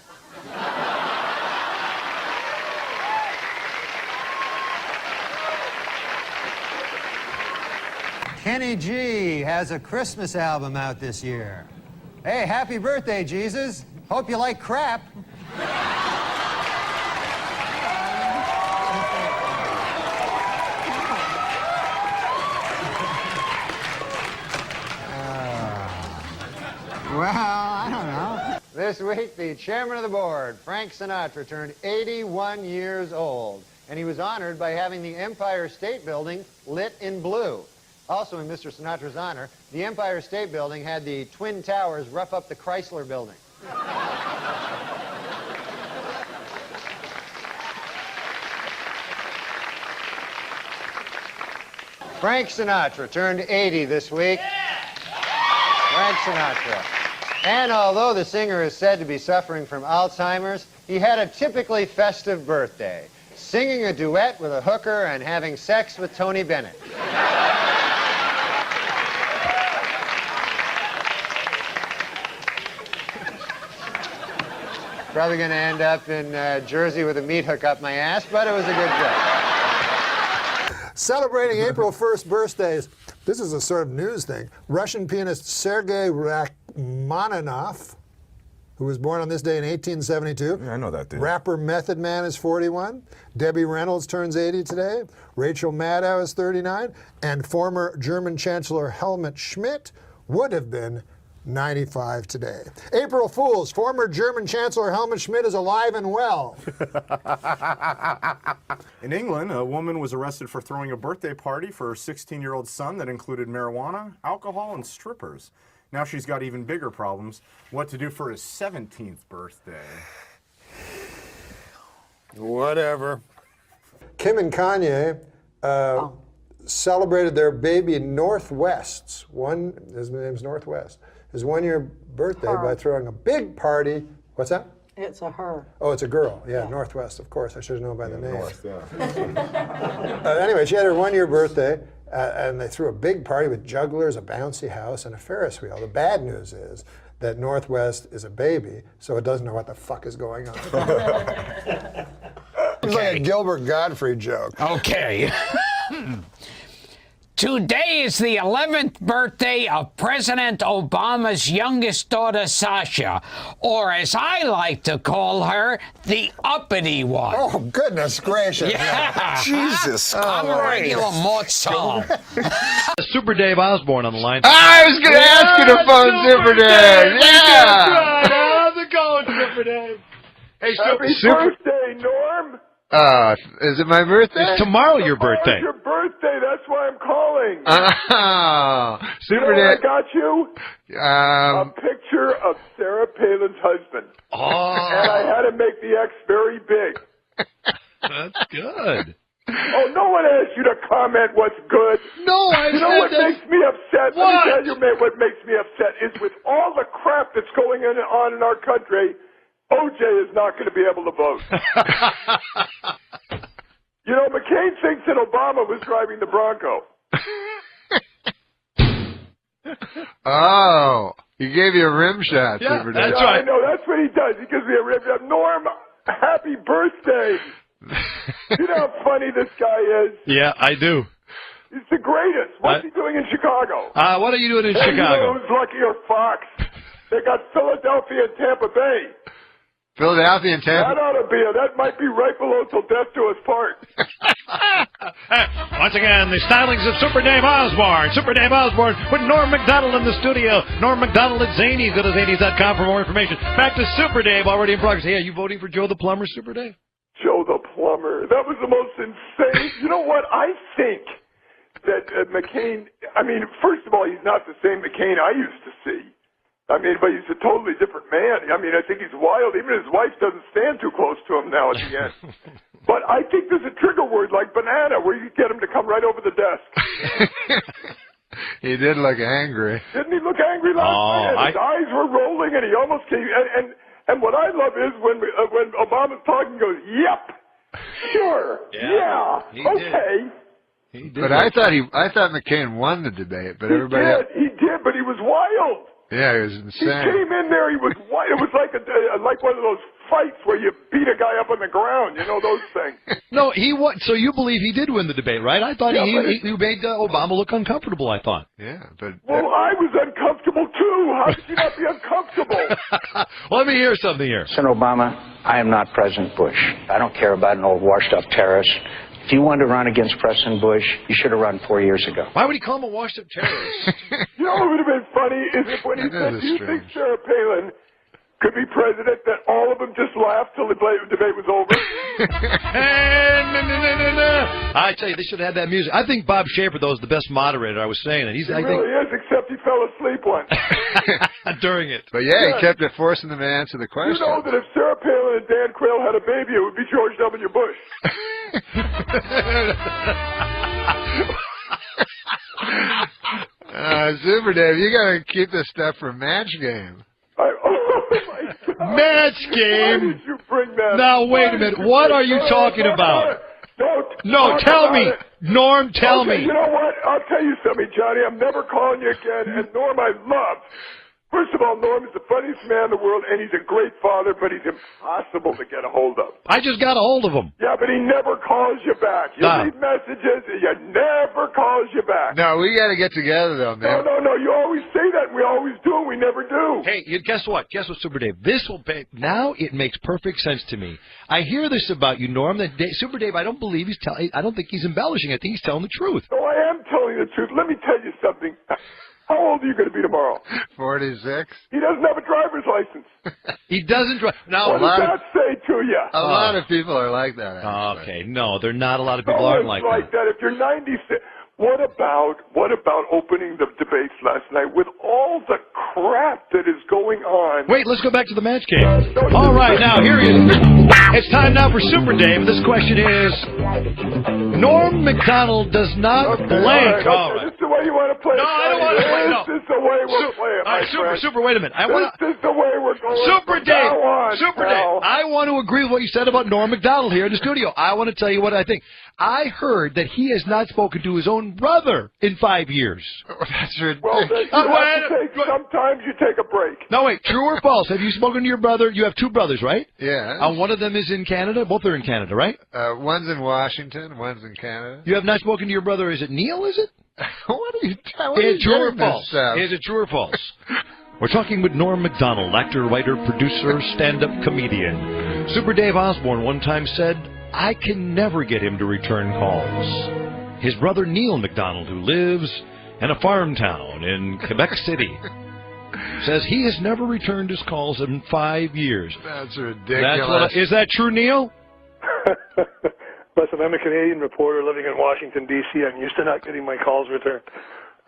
Kenny G has a Christmas album out this year. Hey, happy birthday, Jesus. Hope you like crap. Well, I don't know. This week, the chairman of the board, Frank Sinatra, turned 81 years old, and he was honored by having the Empire State Building lit in blue. Also, in Mr. Sinatra's honor, the Empire State Building had the Twin Towers rough up the Chrysler Building. Frank Sinatra turned 80 this week. Frank Sinatra. And although the singer is said to be suffering from Alzheimer's, he had a typically festive birthday, singing a duet with a hooker and having sex with Tony Bennett. Probably going to end up in Jersey with a meat hook up my ass, but it was a good joke. Celebrating April 1st birthdays, this is a sort of news thing. Russian pianist Sergei Rachmaninoff, who was born on this day in 1872. Yeah, I know that dude. Rapper Method Man is 41. Debbie Reynolds turns 80 today. Rachel Maddow is 39. And former German Chancellor Helmut Schmidt would have been 95 today. April Fools, former German Chancellor Helmut Schmidt is alive and well. In England, a woman was arrested for throwing a birthday party for her 16-year-old son that included marijuana, alcohol, and strippers. Now she's got even bigger problems. What to do for his 17th birthday? Whatever. Kim and Kanye celebrated their baby Northwest's, his name's Northwest, his 1-year birthday by throwing a big party. What's that? It's a her. Oh, it's a girl. Yeah, Northwest, of course. I should have known by the name. North, yeah. Anyway, she had her 1-year birthday, and they threw a big party with jugglers, a bouncy house, and a Ferris wheel. The bad news is that Northwest is a baby, so it doesn't know what the fuck is going on. It's like a Gilbert Gottfried joke. Okay. Today is the 11th birthday of President Obama's youngest daughter, Sasha, or as I like to call her, the uppity one. Oh, goodness gracious. Yeah. Jesus I'm a regular mortal. Super Dave Osborne on the line. I was going to ask you to phone Super Dave. Yeah. How's it going, Super Dave? Hey, Happy birthday, Norm. Is it my birthday? It's tomorrow your birthday. Your birthday, that's why I'm calling. Super you know Dave. I got you? A picture of Sarah Palin's husband. Oh. And I had to make the X very big. That's good. Oh, no, one asked you to comment what's good. No, I You know said what that- makes me upset? What? Let me tell you, mate, what makes me upset is with all the crap that's going on in our country, OJ is not going to be able to vote. You know, McCain thinks that Obama was driving the Bronco. Oh, he gave you a rim shot. Yeah, Super that's Dave. right. I know, that's what he does. He gives me a rib shot. Norm, happy birthday. You know how funny this guy is? Yeah, I do. He's the greatest. What's he doing in Chicago? What are you doing in Hey, Chicago? You know who's lucky or Fox? They got Philadelphia and Tampa Bay. Philadelphia and Tampa. That ought to be that might be right below till death do us part. Once again, the stylings of Super Dave Osborne. Super Dave Osborne with Norm MacDonald in the studio. Norm MacDonald at Zanies. Go to Zanies.com for more information. Back to Super Dave, already in progress. Hey, are you voting for Joe the Plumber, Super Dave? Joe the Plumber. That was the most insane. You know what? I think that McCain, I mean, first of all, he's not the same McCain I used to see. I mean, but he's a totally different man. I mean, I think he's wild. Even his wife doesn't stand too close to him now at the end. But I think there's a trigger word like banana where you get him to come right over the desk. He did look angry. Didn't he look angry last night? His eyes were rolling, and he almost came. And what I love is when Obama's talking, he goes, "Yep, sure, yeah, He okay." did. But I thought McCain won the debate, but everybody. He did, but he was wild. Yeah, he was He insane. came in there, he was wild. It was like like one of those fights where you beat a guy up on the ground. You know those things. No, he won. So you believe he did win the debate, right? I thought Yeah, he made Obama look uncomfortable, I thought. Yeah, but... Well, I was uncomfortable too. How could you not be uncomfortable? Well, let me hear something here. President Obama, I am not President Bush. I don't care about an old washed-up terrorist. If you wanted to run against President Bush, you should have run 4 years ago. Why would he call him a washed-up terrorist? You know what would have been funny is if when he said, "Do you think Sarah Palin could be president?" that all of them just laughed till the debate was over. I tell you, they should have had that music. I think Bob Schaefer, though, is the best moderator. I was saying that. He really is, except he fell asleep once. During it. But yeah, he kept forcing them to answer the You question. know that if Sarah Palin and Dan Quayle had a baby, it would be George W. Bush. Super Dave, you gotta keep this stuff for Match Game. Match Game? Why did you bring that Now, up? wait a minute. What are you talking about? No, tell me. Norm, tell me. You know what? I'll tell you something, Johnny. I'm never calling you again. And Norm, I love. First of all, Norm is the funniest man in the world, and he's a great father, but he's impossible to get a hold of. I just got a hold of him. Yeah, but he never calls you back. You leave messages, and he never calls you back. No, we gotta get together though, man. No. You always say that, and we always do, and we never do. Hey, guess what? Guess what, Super Dave? This will pay. Now it makes perfect sense to me. I hear this about you, Norm. That Super Dave, I don't believe he's telling. I don't think he's embellishing. I think he's telling the truth. No, I am telling the truth. Let me tell you something. How old are you going to be tomorrow? 46. He doesn't have a driver's license. He doesn't drive. Now, What does that say to you? A lot of people are like that. Actually. Okay, no, they're not. A lot of people aren't like that. If you're 96, what about opening the debates last night with all the crap that is going on? Wait, let's go back to the match game. All right, now here he is. It's time now for Super Dave. This question is: Norm MacDonald does not blank. All right. This is the way you want to play it. No, I don't want to play. No. This is the way we're playing. All right, Super. Wait a minute. This is the way we're going. Super Dave. Now on, Super Dave. I want to agree with what you said about Norm MacDonald here in the studio. I want to tell you what I think. I heard that he has not spoken to his own brother in 5 years. That's ridiculous. Well, sometimes you take a break. No, wait. True or false? Have you spoken to your brother? You have two brothers, right? Yeah. One of them is in Canada. Both are in Canada, right? One's in Washington. One's in Canada. You have not spoken to your brother. Is it Neil? Is it? What are you telling Is it true or this false? stuff? Is it true or false? We're talking with Norm MacDonald, actor, writer, producer, stand-up comedian. Super Dave Osborne one time said, "I can never get him to return calls." His brother Neil MacDonald, who lives in a farm town in Quebec City, says he has never returned his calls in 5 years. That's ridiculous. Is that true, Neil? Listen, I'm a Canadian reporter living in Washington, D.C. I'm used to not getting my calls returned.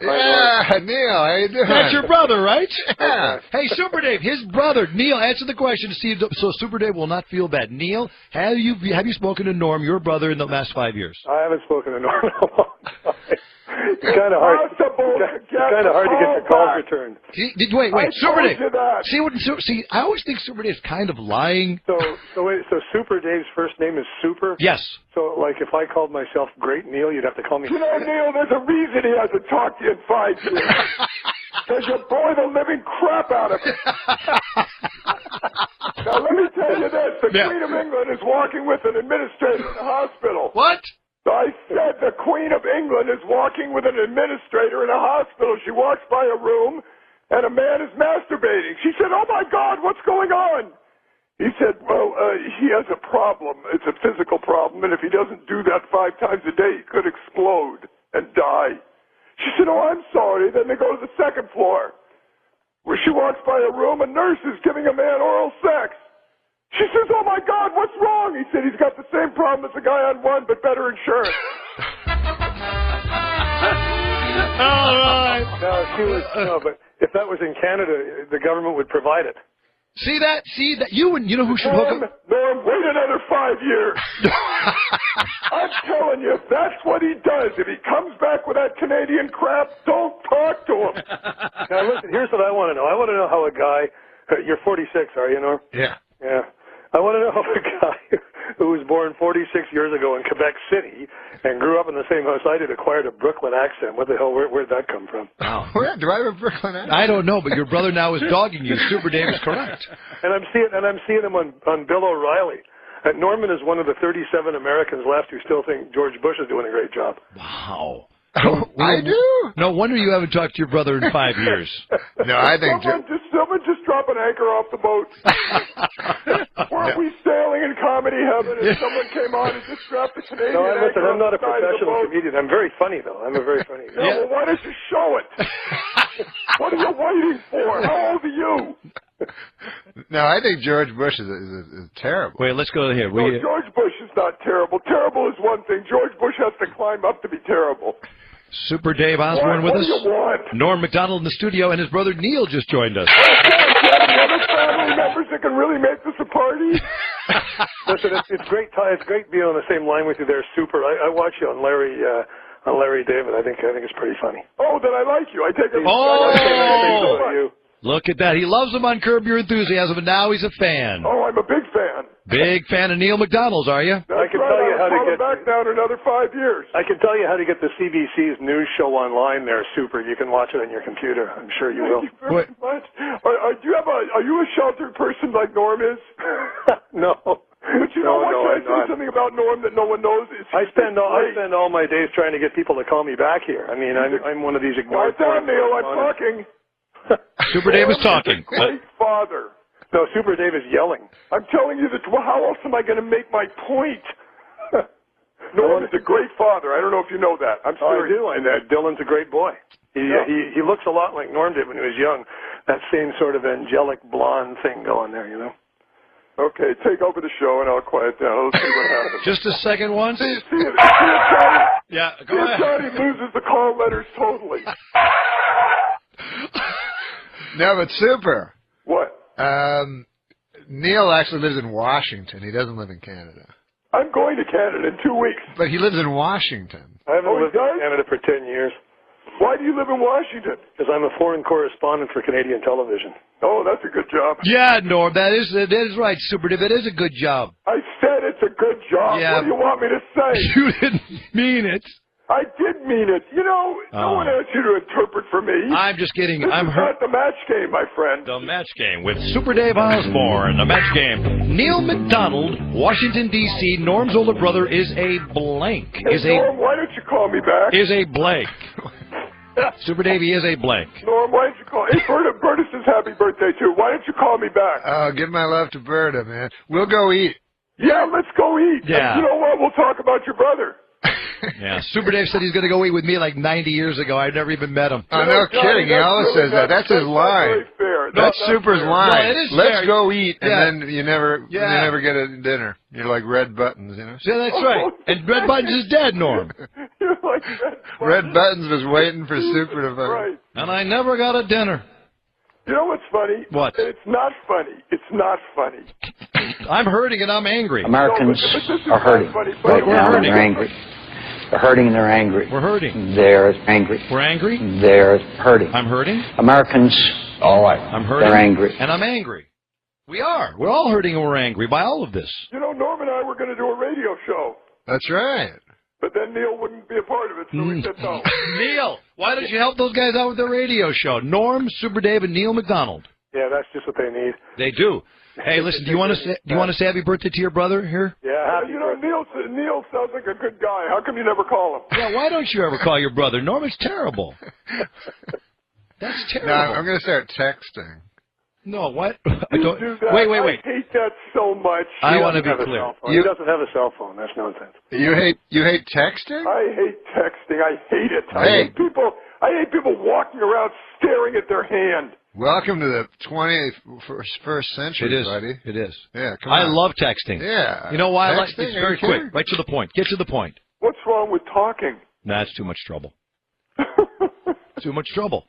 Yeah, Neil, how you doing? That's your brother, right? Yeah. Hey, Super Dave, his brother, Neil, answer the question to see if, so Super Dave will not feel bad. Neil, have you spoken to Norm, your brother, in the last 5 years? I haven't spoken to Norm in a long time. It's kind of hard. It's kind of hard to get your calls returned. Wait, Super Dave. That. See, I always think Super Dave's kind of lying. So Super Dave's first name is Super? Yes. So, like, if I called myself Great Neil, you'd have to call me. You know, Neil, there's a reason he hasn't talked to you in 5 years. Because you bore the living crap out of him. Now, let me tell you this. The Queen of England is walking with an administrator in the hospital. What? I said the Queen of England is walking with an administrator in a hospital. She walks by a room, and a man is masturbating. She said, "Oh, my God, what's going on?" He said, "Well, he has a problem. It's a physical problem, and if he doesn't do that 5 times a day, he could explode and die." She said, "Oh, I'm sorry." Then they go to the second floor, where she walks by a room, a nurse is giving a man oral sex. She says, "Oh, my God, what's wrong?" He said, "He's got the same problem as the guy on one, but better insurance." All right. No, but if that was in Canada, the government would provide it. See that? You know who should hook up? Norm, wait another 5 years. I'm telling you, if that's what he does, if he comes back with that Canadian crap, don't talk to him. Now, listen, here's what I want to know. I want to know how a guy, you're 46, are you, Norm? Yeah. Yeah. I want to know how a guy who was born 46 years ago in Quebec City and grew up in the same house I did acquired a Brooklyn accent. What the hell? Where'd that come from? Oh. Do I have a Brooklyn accent? I don't know, but your brother now is dogging you. Super Dave is correct. And I'm seeing him on Bill O'Reilly. And Norman is one of the 37 Americans left who still think George Bush is doing a great job. Wow. I do? No wonder you haven't talked to your brother in 5 years. No, I think... Someone just drop an anchor off the boat. Weren't we sailing in comedy heaven and someone came on and just dropped a Canadian anchor? I'm not a off the side of the professional boat? comedian. I'm very funny, though. I'm a very funny guy. Yeah, well, why don't you show it? What are you waiting for? How old are you? No, I think George Bush is terrible. Wait, let's go here. No, George Bush is not terrible. Terrible is one thing. George Bush has to climb up to be terrible. Super Dave Osborne with What us. do you want? Norm MacDonald in the studio, and his brother Neil just joined us. Other family members that can really make this a party? Listen, it's great. It's great being on the same line with you there, Super. I watch you on Larry David. I think it's pretty funny. Oh, then I like you. I take it. Oh! Look at that. He loves him on Curb Your Enthusiasm, and now he's a fan. Oh, I'm a big fan. Big fan of Neil MacDonald's, are you? I can tell you how to get back down another 5 years. I can tell you how to get the CBC's news show online there, Super. You can watch it on your computer. I'm sure you will. Thank you very much. Are you a sheltered person like Norm is? No. But you know what? Can I say something about Norm that no one knows? I spend all my days trying to get people to call me back here. I mean, I'm one of these ignored. Quiet down, Neil. I'm talking. Super Dave is talking. Great father. No, Super Dave is yelling. I'm telling you that. Well, how else am I going to make my point? Norm is a great father. I don't know if you know that. I'm serious. I do. And Dylan's a great boy. He looks a lot like Norm did when he was young. That same sort of angelic blonde thing going there, you know. Okay, take over the show and I'll quiet down. Let's see what happens. Just a second one. See if Johnny, yeah, go ahead. Johnny loses the call letters totally. No, but Super. What? Neil actually lives in Washington. He doesn't live in Canada. I'm going to Canada in 2 weeks. But he lives in Washington. I haven't lived in Canada for 10 years. Why do you live in Washington? Because I'm a foreign correspondent for Canadian television. Oh, that's a good job. Yeah, Norm, that is right, Super Dave. It is a good job. I said it's a good job. Yeah. What do you want me to say? You didn't mean it. I did mean it. You know, no one asked you to interpret for me. I'm just kidding. This is not the match game, my friend. The match game with Super Dave Osborne. The match game. Neil MacDonald, Washington, D.C. Norm's older brother is a blank. Norm, why don't you call me back? Is a blank. Super Dave, he is a blank. Norm, why don't you call? Hey, Berta says happy birthday, too. Why don't you call me back? Oh, give my love to Berta, man. We'll go eat. Yeah, let's go eat. Yeah. And you know what? We'll talk about your brother. Yeah, Super Dave said he's going to go eat with me like 90 years ago. I'd never even met him. Oh, no kidding. He always says that. That's his line. That's Super's line. No, it is Let's fair. go eat, and Yeah. then you never get a dinner. You're like Red Buttons, you know? Yeah, that's right. And Red Buttons is dead, Norm. You're like Red Buttons was waiting for Super to vote. Right. And I never got a dinner. You know what's funny? What? It's not funny. It's not funny. I'm hurting and I'm angry. Americans but this is are hurting. funny. Right We're now, and hurting. they're angry. They're hurting and they're angry. We're hurting. They're angry. We're angry? They're hurting. I'm hurting. Americans, All right. I'm hurting. they're angry. And I'm angry. We are. We're all hurting and we're angry by all of this. You know, Norm and I were going to do a radio show, That's right. but then Neil wouldn't be a part of it, so we said no. Neil, why don't you help those guys out with their radio show? Norm, Super Dave, and Neil McDonald. Yeah, that's just what they need. They do. Hey, listen, do you want to say happy birthday to your brother here? Yeah, You know, Neil sounds like a good guy. How come you never call him? Yeah, why don't you ever call your brother? Norm, it's terrible. That's terrible. No, I'm going to start texting. No, what? You do that. Wait. I hate that so much. I want to be have a clear. cell phone. He doesn't have a cell phone. That's nonsense. You hate texting? I hate texting. I hate it. Hey. I hate people walking around staring at their hand. Welcome to the 21st century, It is, buddy. It is. Yeah, come on. I love texting. Yeah. You know why? Texting? It's Are you very kidding? quick. Right to the point. Get to the point. What's wrong with talking? That's too much trouble. Too much trouble.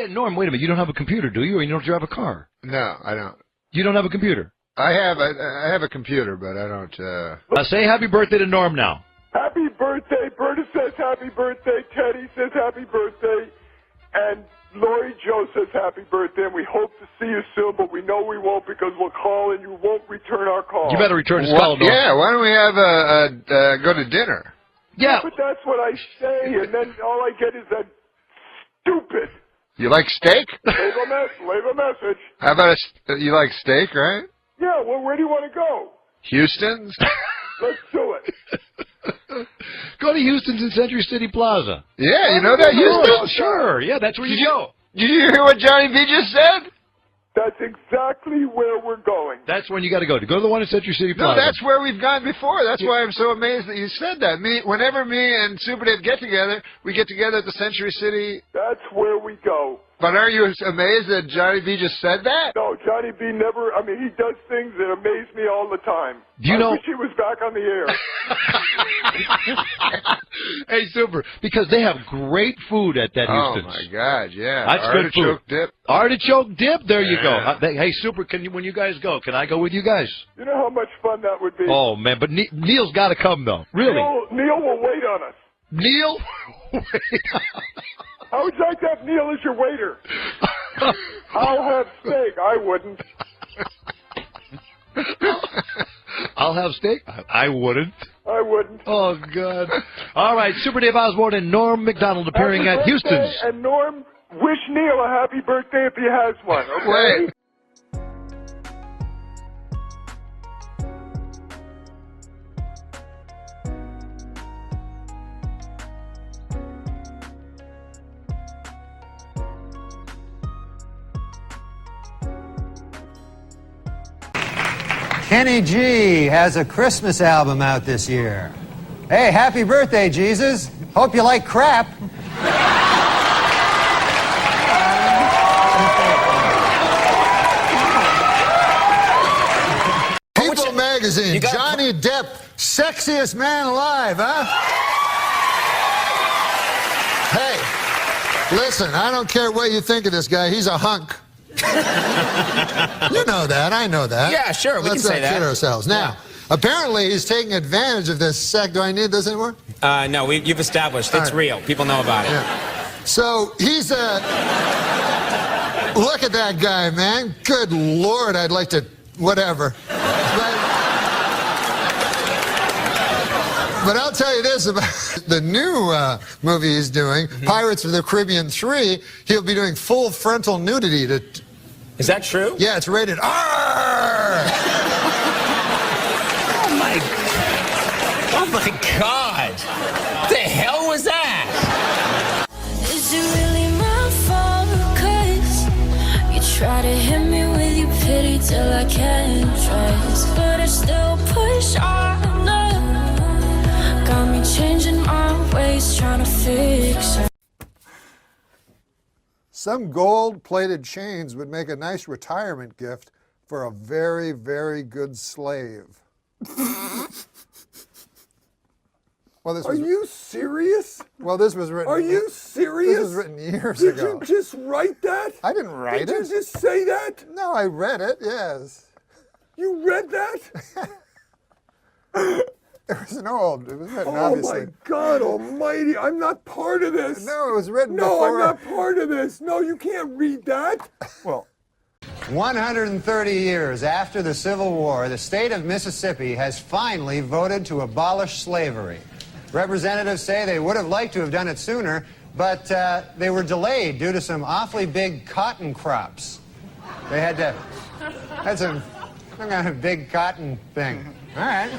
Norm, wait a minute. You don't have a computer, do you? Or you don't drive a car? No, I don't. You don't have a computer? I have a computer, but I don't. Say happy birthday to Norm now. Happy birthday. Berta says happy birthday. Teddy says happy birthday. And Lori Joe says happy birthday. And we hope to see you soon, but we know we won't because we'll call and you won't return our call. You better return his call, Norm. Yeah, why don't we have go to dinner? Yeah. But that's what I say, and then all I get is that stupid. You like steak? Leave a message. How about you like steak, right? Yeah, well, where do you want to go? Houston's? Let's do it. Go to Houston's in Century City Plaza. Yeah, you know that Houston? Sure. Yeah, that's where you go. Did you hear what Johnny V just said? That's exactly where we're going. That's when you got to go. To go to the one in Century City Plaza. No, that's where we've gone before. That's why I'm so amazed that you said that. Whenever me and Super Dave get together, we get together at the Century City. That's where we go. But are you amazed that Johnny V just said that? No, Johnny B never. I mean, he does things that amaze me all the time. Do you know? I wish he was back on the air. Hey, Super, because they have great food at that Oh Houston's. my God, yeah. That's good food. Artichoke dip. Artichoke dip. There you go. Yeah. Hey, Super, when you guys go, can I go with you guys? You know how much fun that would be. Oh man, but Neil's got to come though. Really? Neil will wait on us. Neil? How would you like to have Neil as your waiter? I'll have steak. I wouldn't. I'll have steak. I wouldn't. I wouldn't. Oh God! All right, Super Dave Osborne and Norm McDonald appearing Happy at birthday, Houston's. And Norm, wish Neil a happy birthday if he has one. Okay. Wait. Kenny G has a Christmas album out this year. Hey, happy birthday, Jesus. Hope you like crap. People magazine, Johnny Depp, sexiest man alive, huh? Hey, listen, I don't care what you think of this guy. He's a hunk. You know that. I know that. Yeah, sure. We Let's can say not kid that. ourselves. Now, apparently he's taking advantage of this sec. Do I need this anymore? No, you've established it's real. People know about it. Yeah. So he's a... Look at that guy, man. Good Lord, I'd like to... Whatever. But I'll tell you this about the new movie he's doing, Pirates of the Caribbean 3. He'll be doing full frontal nudity. Is that true? Yeah, it's rated R. Oh my God! What the hell was that? Is it really my fault? 'Cause you try to hit me with your pity till I can't trust, but I still push on. Got me changing my ways, trying to fix it. Some gold-plated chains would make a nice retirement gift for a very, very good slave. Well, this Are you serious? Well, this was written. Are you serious? This was written years Did ago. you just write that? I didn't write it. Did you just say that? No, I read it. Yes. You read that? It was an old. It was written, Oh obviously. my God Almighty! I'm not part of this. No, it was written No, before. I'm not part of this. No, you can't read that. Well, 130 years after the Civil War, the state of Mississippi has finally voted to abolish slavery. Representatives say they would have liked to have done it sooner, but they were delayed due to some awfully big cotton crops. They had some kind of big cotton thing. All right.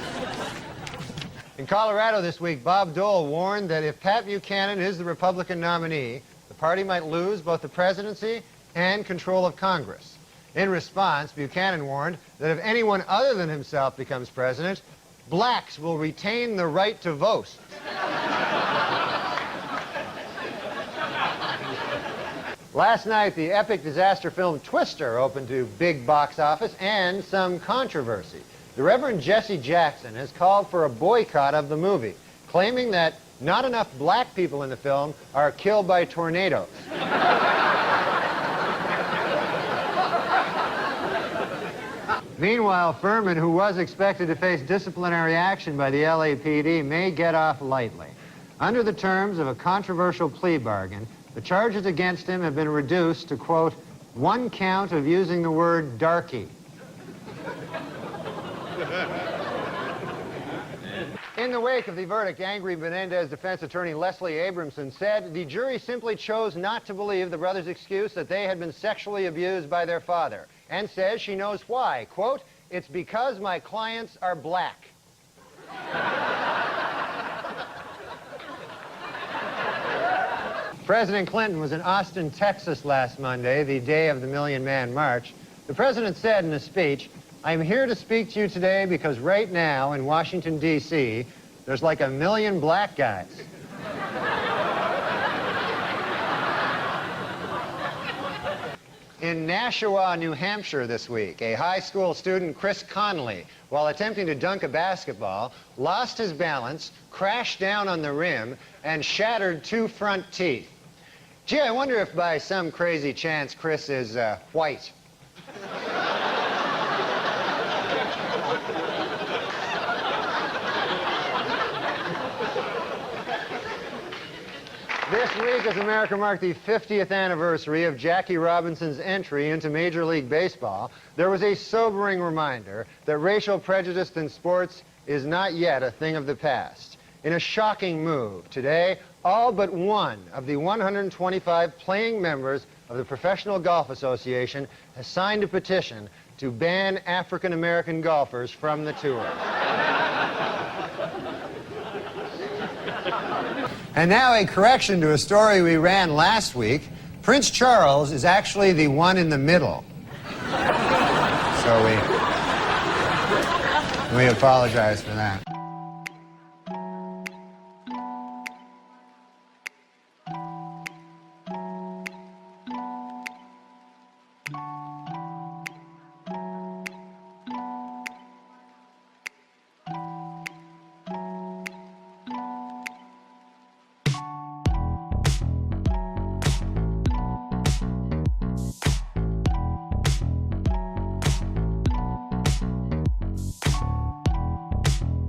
In Colorado this week, Bob Dole warned that if Pat Buchanan is the Republican nominee, the party might lose both the presidency and control of Congress. In response, Buchanan warned that if anyone other than himself becomes president, blacks will retain the right to vote. Last night, the epic disaster film Twister opened to big box office and some controversy. The Reverend Jesse Jackson has called for a boycott of the movie, claiming that not enough black people in the film are killed by tornadoes. Meanwhile, Furman, who was expected to face disciplinary action by the LAPD, may get off lightly. Under the terms of a controversial plea bargain, the charges against him have been reduced to, quote, 1 count of using the word darky. In the wake of the verdict, angry Menendez defense attorney Leslie Abramson said the jury simply chose not to believe the brothers' excuse that they had been sexually abused by their father, and says she knows why. Quote, "It's because my clients are black." President Clinton was in Austin, Texas last Monday, the day of the Million Man March. The president said in a speech, "I'm here to speak to you today because right now in Washington, D.C., there's like 1 million black guys." In Nashua, New Hampshire this week, a high school student, Chris Conley, while attempting to dunk a basketball, lost his balance, crashed down on the rim, and shattered 2 front teeth. Gee, I wonder if by some crazy chance Chris is white. This week, as America marked the 50th anniversary of Jackie Robinson's entry into Major League Baseball, there was a sobering reminder that racial prejudice in sports is not yet a thing of the past. In a shocking move, today, all but one of the 125 playing members of the Professional Golf Association has signed a petition to ban African American golfers from the tour. And now a correction to a story we ran last week. Prince Charles is actually the one in the middle. So we apologize for that.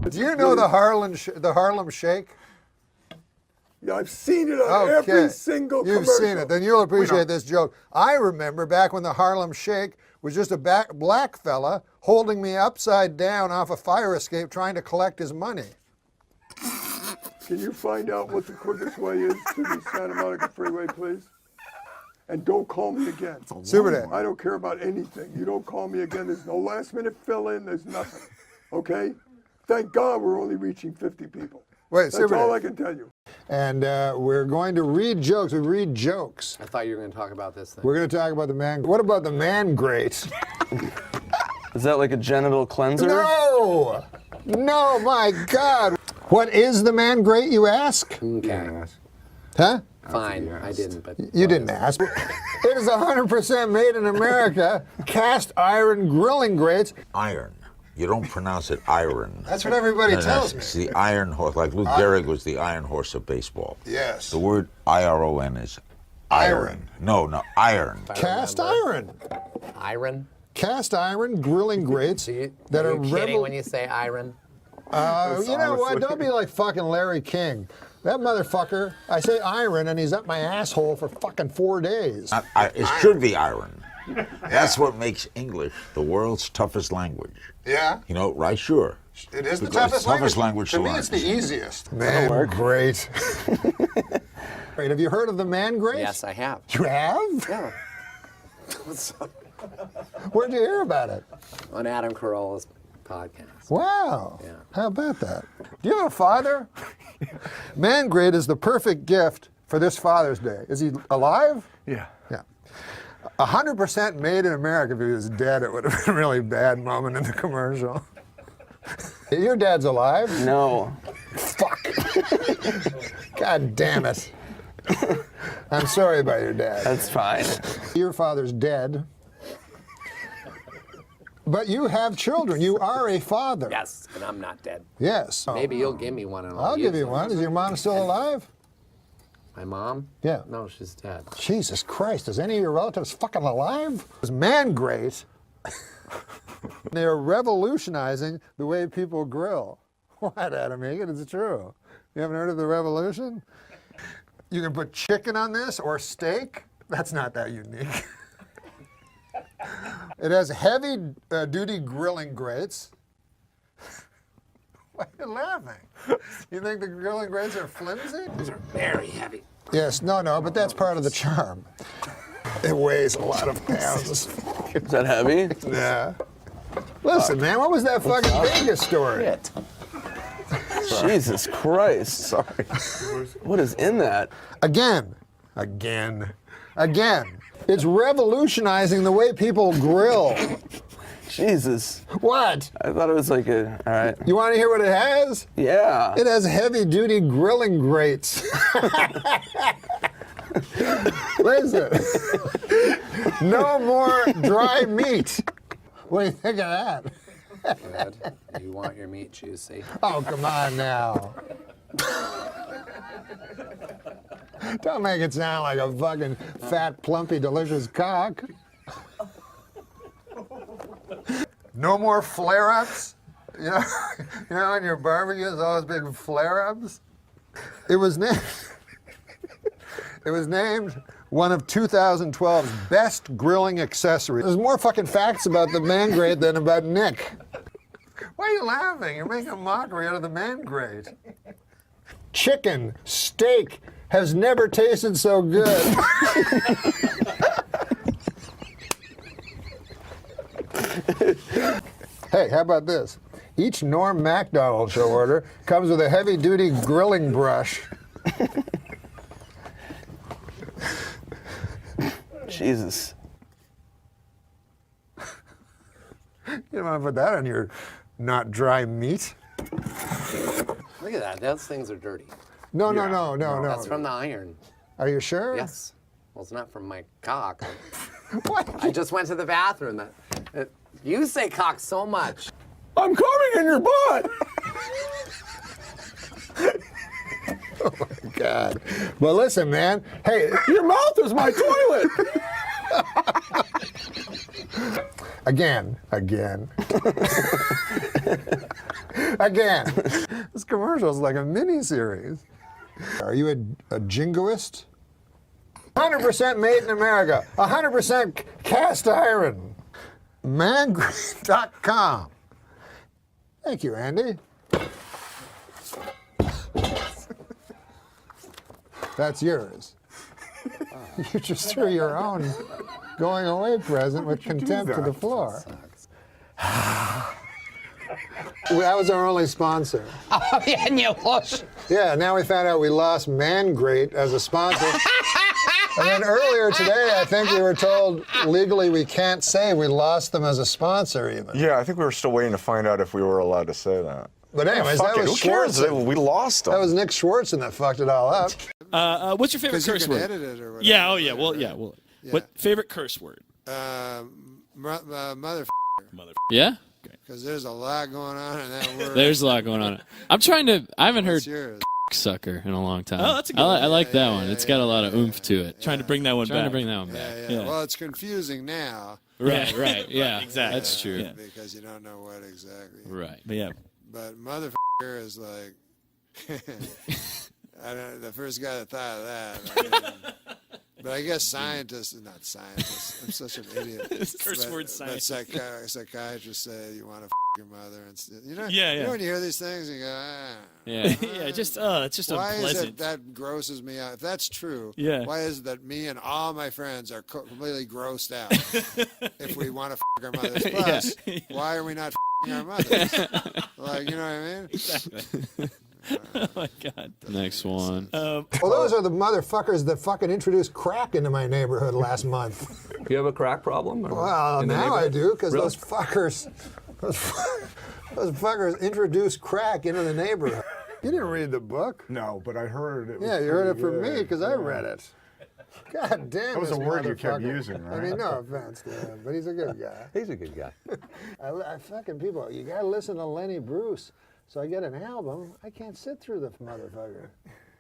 Do you know the Harlem Shake? Yeah, I've seen it on every single commercial. You've seen it. Then you'll appreciate this joke. I remember back when the Harlem Shake was just a black fella holding me upside down off a fire escape trying to collect his money. Can you find out what the quickest way is to the Santa Monica Freeway, please? And don't call me again. Super Day. I don't care about anything. You don't call me again. There's no last minute fill-in. There's nothing. Okay? Thank God we're only reaching 50 people. Wait, That's all I can tell you. And we're going to read jokes. We read jokes. I thought you were going to talk about this thing. We're going to talk about the man. What about the man grate? Is that like a genital cleanser? No! No, my God. What is the man grate, you ask? Okay. Huh? Fine, I didn't, but... You didn't ask. It is 100% made in America, cast iron grilling grates. Iron You don't pronounce it iron. That's what everybody tells me. It's the iron horse. Like Lou Gehrig was the iron horse of baseball. Yes. The word I-R-O-N is iron. No, iron. Cast iron. Iron? Cast iron grilling grates that are kidding when you say iron? You know what? Don't be like fucking Larry King. That motherfucker, I say iron and he's up my asshole for fucking 4 days. It should be iron. That's what makes English the world's toughest language. Yeah? You know, right? Sure. It is the Because toughest language. to To me, learn. it's the easiest. Man, great. Great. Have you heard of the man grate? Yes, I have. You have? Yeah. Where'd you hear about it? On Adam Carolla's podcast. Wow. Yeah. How about that? Do you have a father? Man grate is the perfect gift for this Father's Day. Is he alive? Yeah. Yeah. 100% made in America. If he was dead, it would have been a really bad moment in the commercial. Your dad's alive? No. Fuck. God damn it. I'm sorry about your dad. That's fine. Your father's dead. But you have children. You are a father. Yes, and I'm not dead. Yes. Maybe you'll give me one. And I'll give you use one. it. Is your mom still alive? My mom? Yeah. No, she's dead. Jesus Christ, is any of your relatives fucking alive? It's man grate. They are revolutionizing the way people grill. What, Adam Egan? It's true. You haven't heard of the revolution? You can put chicken on this or steak. That's not that unique. It has heavy duty grilling grates. Why are you laughing? You think the grilling grates are flimsy? These are very heavy. Yes, no, but that's part of the charm. It weighs a lot of pounds. Is that heavy? Yeah. Listen, man, what was that fucking Vegas story? Jesus Christ. Sorry. What is in that? Again. It's revolutionizing the way people grill. Jesus. What? I thought it was like a, all right. You want to hear what it has? Yeah. It has heavy-duty grilling grates. Listen. No more dry meat. What do you think of that? Good. You want your meat juicy. Oh, come on now. Don't make it sound like a fucking fat, plumpy, delicious cock. No more flare-ups. You know, in your barbecues, all those big flare-ups. It was named one of 2012's best grilling accessories. There's more fucking facts about the man grate than about Nick. Why are you laughing? You're making a mockery out of the man grate. Chicken, steak, has never tasted so good. Hey, how about this? Each NORM MACDONALD show order comes with a heavy-duty grilling brush. Jesus. You don't want to put that on your not dry meat? Look at that. Those things are dirty. No. That's from the iron. Are you sure? Yes. Well, it's not from my cock. What? I just went to the bathroom. You say cock so much. I'm coming in your butt. Oh my God. Well, listen, man. Hey, your mouth is my toilet. Again. This commercial is like a mini-series. Are you a jingoist? 100% made in America. 100% cast iron. Mangrate.com. Thank you, Andy. That's yours. You just threw your own going away present with contempt to the floor. That was our only sponsor. Oh, yeah, and you lost. Yeah, now we found out we lost Mangrate as a sponsor. And then earlier today, I think we were told legally we can't say we lost them as a sponsor even. Yeah, I think we were still waiting to find out if we were allowed to say that. But anyways, that was Who cares? Schwartzen. We lost them. That was Nick Schwartzen that fucked it all up. What's your favorite curse word? Edit it or whatever. Yeah. Oh yeah. Well, yeah. Well, Yeah. what favorite curse word? Mother. Yeah. Okay. Because there's a lot going on in that word. There's a lot going on. I haven't heard yours? sucker in a long time. Oh, that's a good I like that one. It's got a lot of oomph to it. Trying to bring that one back. Yeah. Well, it's confusing now. Right. Yeah, exactly. That's true. Yeah. Because you don't know what exactly. Right. But yeah. But motherfucker is like, I don't. The first guy that thought of that. But I guess scientists, not scientists. I'm such an idiot. Curse word scientist. But psychiatrists say you want to your mother, and you know. Yeah. You know when you hear these things, you go, ah. Yeah. Yeah. Just it's just why unpleasant. is it that grosses me out? If that's true, yeah. Why is it that me and all my friends are completely grossed out if we want to our mothers? Plus, why are we not our mothers? Like, you know what I mean? Exactly. Oh my God. Next one. Well, those are the motherfuckers that fucking introduced crack into my neighborhood last month. Do you have a crack problem? Well, now I do, because those fuckers introduced crack into the neighborhood. You didn't read the book? No, but I heard it. Was you heard it from good. me, because I read it. God damn, that was a word you kept motherfucker. using, right? I mean, no offense to him, but he's a good guy. He's a good guy. I fucking people, you gotta listen to Lenny Bruce. So I get an album, I can't sit through the motherfucker.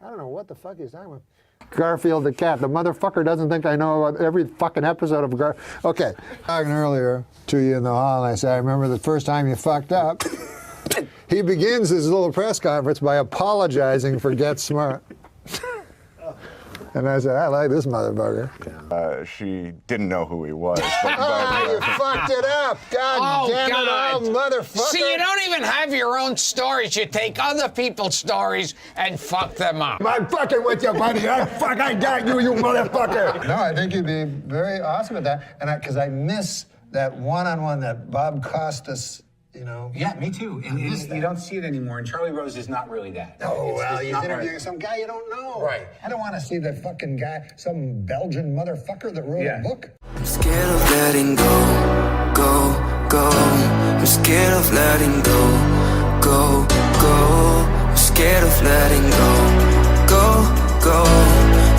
I don't know what the fuck he's talking about. Garfield the cat. The motherfucker doesn't think I know about every fucking episode of Garfield. Okay, talking earlier to you in the hall, and I said, I remember the first time you fucked up. He begins his little press conference by apologizing for Get Smart. And I said, I like this motherfucker. She didn't know who he was. You fucked it up. God damn it, motherfucker. See, you don't even have your own stories. You take other people's stories and fuck them up. I'm fucking with you, buddy. I got you, you motherfucker. No, I think you'd be very awesome at that. And because I miss that one-on-one that Bob Costas, you know. Yeah, me too. And you don't see it anymore. And Charlie Rose is not really that. Oh, well, he's interviewing some guy you don't know. Right. I don't want to see that fucking guy, some Belgian motherfucker that wrote a book. I'm scared of letting go, go. I'm scared of letting go, go. I'm scared of letting go.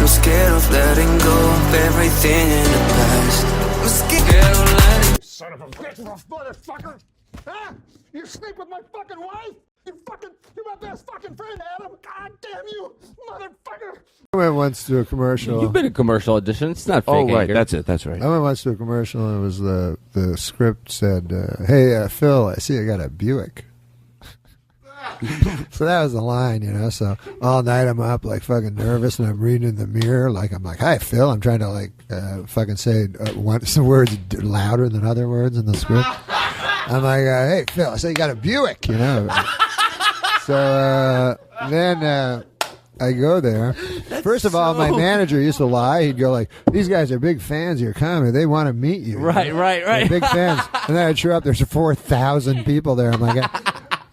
I'm scared of letting go of everything in the past. I'm scared of letting go. Son of a bitch, motherfucker! Huh? You sleep with my fucking wife? You're my best fucking friend, Adam. God damn you, motherfucker! I went once to a commercial. You've been a commercial audition. It's not fake. Oh, right. Anger. That's it. That's right. I went once to a commercial, and it was the script said, "Hey, Phil, I see you got a Buick." So that was the line, you know. So all night I'm up like fucking nervous, and I'm reading in the mirror like I'm like, "Hi, Phil." I'm trying to like fucking say some words louder than other words in the script. I'm like, "Hey, Phil, I see you got a Buick," you know. So then I go there. First of all, my manager used to lie. He'd go like, "These guys are big fans of your comedy. They want to meet you." Right. They're big fans. And then I'd show up. There's 4,000 people there. I'm like,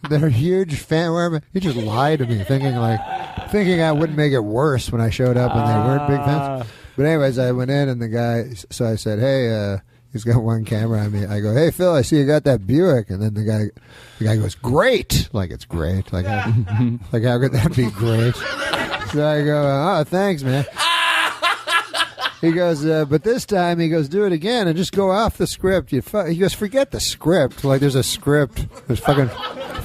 they're huge fan. He just lied to me, thinking I wouldn't make it worse when I showed up and they weren't big fans. But anyways, I went in and the guy. So I said, "Hey." He's got one camera on me. I go, "Hey, Phil, I see you got that Buick." And then the guy goes, "Great." Like, it's great. Like, how could that be great? So I go, "Oh, thanks, man." He goes, "But this time," he goes, "do it again and just go off the script." He goes, "Forget the script. Like, there's a script. There's fucking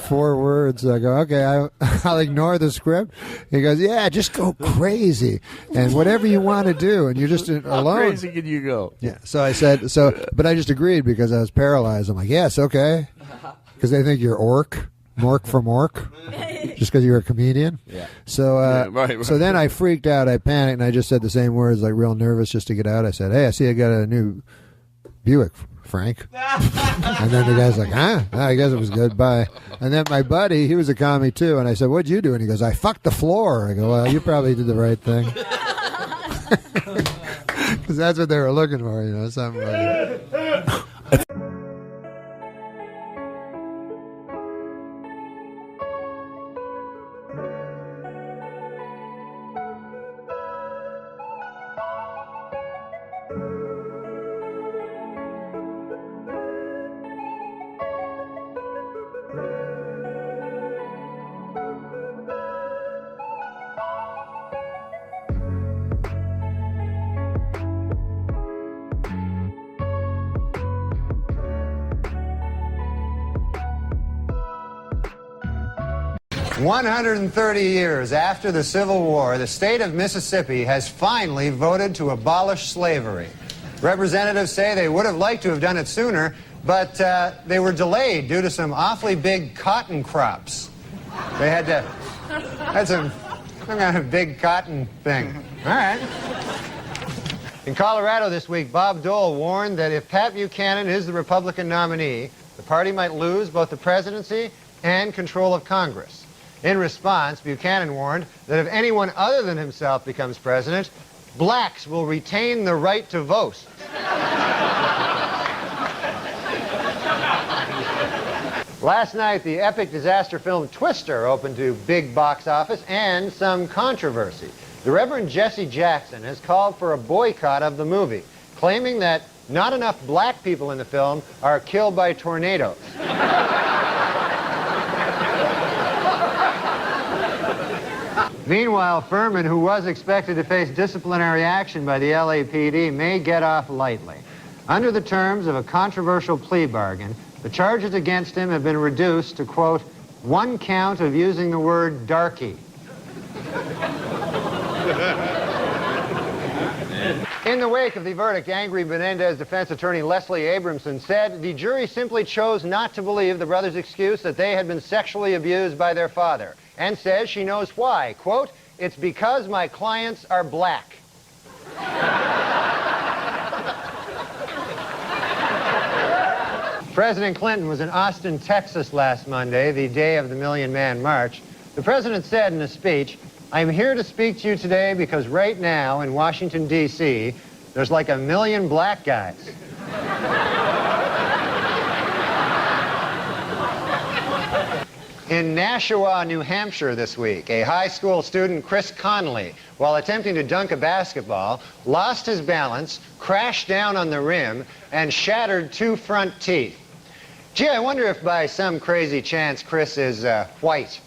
4 words." I go, "Okay, I'll ignore the script." He goes, "Yeah, just go crazy and whatever you want to do, and you're just alone." How crazy can you go? Yeah. So I said, but I just agreed because I was paralyzed. I'm like, "Yes, okay," because they think you're Mork from Ork, just because you're a comedian. Yeah. So, right. So then I freaked out. I panicked, and I just said the same words, like real nervous, just to get out. I said, "Hey, I see I got a new Buick, Frank." And then the guy's like, "Huh? I guess it was good. Bye." And then my buddy, he was a commie too, and I said, "What'd you do?" And he goes, "I fucked the floor." I go, "Well, you probably did the right thing." Because that's what they were looking for, you know, something like that. 130 years after the Civil War, the state of Mississippi has finally voted to abolish slavery. Representatives say they would have liked to have done it sooner, but they were delayed due to some awfully big cotton crops. They had some kind of big cotton thing. All right. In Colorado this week, Bob Dole warned that if Pat Buchanan is the Republican nominee, the party might lose both the presidency and control of Congress. In response, Buchanan warned that if anyone other than himself becomes president, blacks will retain the right to vote. Last night, the epic disaster film Twister opened to big box office and some controversy. The Reverend Jesse Jackson has called for a boycott of the movie, claiming that not enough black people in the film are killed by tornadoes. Meanwhile, Furman, who was expected to face disciplinary action by the LAPD, may get off lightly. Under the terms of a controversial plea bargain, the charges against him have been reduced to, quote, 1 count of using the word darky. In the wake of the verdict, angry Menendez defense attorney Leslie Abramson said the jury simply chose not to believe the brothers' excuse that they had been sexually abused by their father, and says she knows why. Quote, it's because my clients are black. President Clinton was in Austin, Texas last Monday, the day of the Million Man March. The president said in a speech, I'm here to speak to you today because right now in Washington, D.C., there's like 1 million black guys. In Nashua, New Hampshire this week, a high school student, Chris Connolly, while attempting to dunk a basketball, lost his balance, crashed down on the rim, and shattered 2 front teeth. Gee, I wonder if by some crazy chance Chris is white.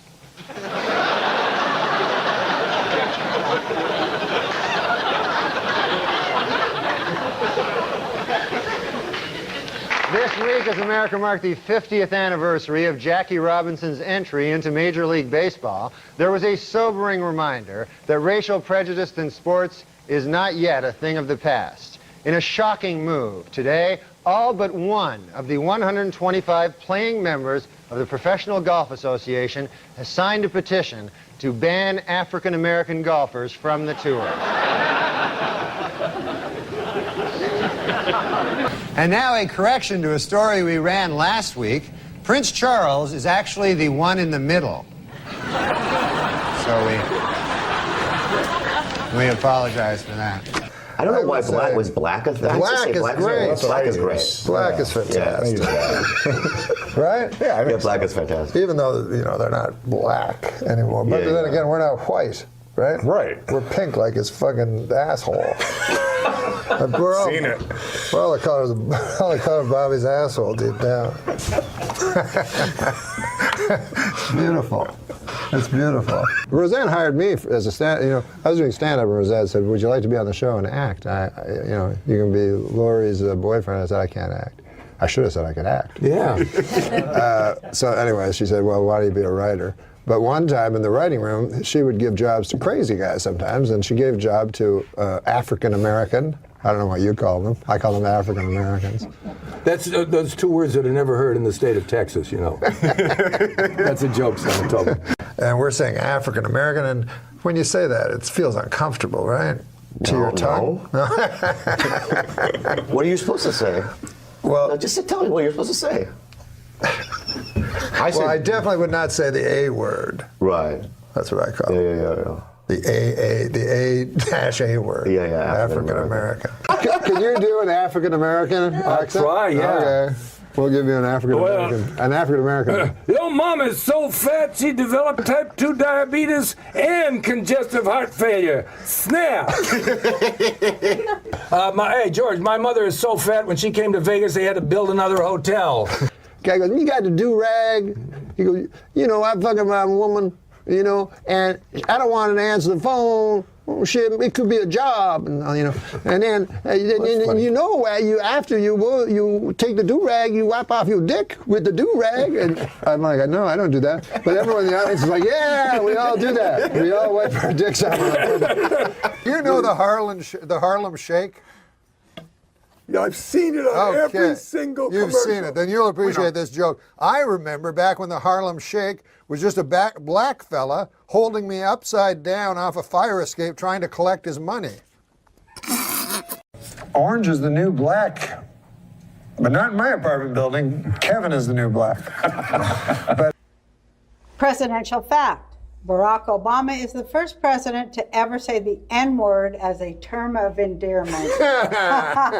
This week, as America marked the 50th anniversary of Jackie Robinson's entry into Major League Baseball, there was a sobering reminder that racial prejudice in sports is not yet a thing of the past. In a shocking move, today, all but one of the 125 playing members of the Professional Golf Association has signed a petition to ban African-American golfers from the tour. And now a correction to a story we ran last week. Prince Charles is actually the one in the middle. So we apologize for that. I don't know why black was black. Black is great. Black is great. Black is fantastic. Right? Yeah, I mean, black is fantastic. Even though, you know, they're not black anymore. But then again, we're not white, right? Right. We're pink like his fucking asshole. Seen it. We're all the colors of Bobby's asshole deep down. It's beautiful. It's beautiful. Roseanne hired me as a stand. You know, I was doing stand-up, and Roseanne said, "Would you like to be on the show and act? You know, you can be Lori's boyfriend." I said, "I can't act." I should have said I could act. Yeah. So anyway, she said, "Well, why don't you be a writer?" But one time in the writing room, she would give jobs to crazy guys sometimes, and she gave a job to African American. I don't know what you call them. I call them African Americans. That's those 2 words that are never heard in the state of Texas, you know. That's a joke, son. Told. And we're saying African American, and when you say that, it feels uncomfortable, right? To your tongue? No. What are you supposed to say? Well, no, just tell me what you're supposed to say. I definitely would not say the A word. Right. That's what I call it. Yeah. The A-A word. Yeah, African American. Can you do an African American accent? Try, yeah. Okay. We'll give you an African American. An African American. Your mom is so fat she developed type 2 diabetes and congestive heart failure. Snap! Hey, George, my mother is so fat when she came to Vegas they had to build another hotel. Guy goes, you got the do-rag? He goes, you know, I fucking my woman, you know, and I don't want to answer the phone, oh shit, it could be a job, and you know, and then you know, after you take the do-rag, you wipe off your dick with the do-rag, and I'm like, no, I don't do that. But everyone in the audience is like, yeah, we all do that. We all wipe our dicks off. You know the Harlem Shake? Yeah, I've seen it on every single commercial. You've seen it. Then you'll appreciate this joke. I remember back when the Harlem Shake was just a black fella holding me upside down off a fire escape trying to collect his money. Orange is the new black, but not in my apartment building. Kevin is the new black. But presidential fact. Barack Obama is the first president to ever say the N-word as a term of endearment. Yeah,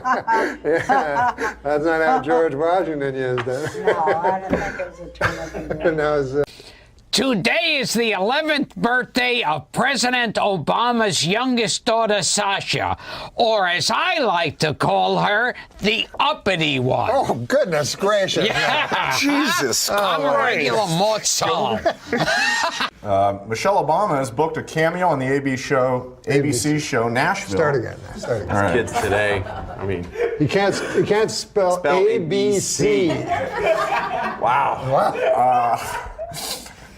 that's not how George Washington used it. No, I don't think it was a term of endearment. No, Today is the 11th birthday of President Obama's youngest daughter, Sasha, or as I like to call her, the uppity one. Oh, goodness gracious. Yeah. Jesus I'm a regular mortal. Michelle Obama has booked a cameo on the ABC show Nashville. Start again. All right. Kids today, I mean. You can't spell ABC. Wow.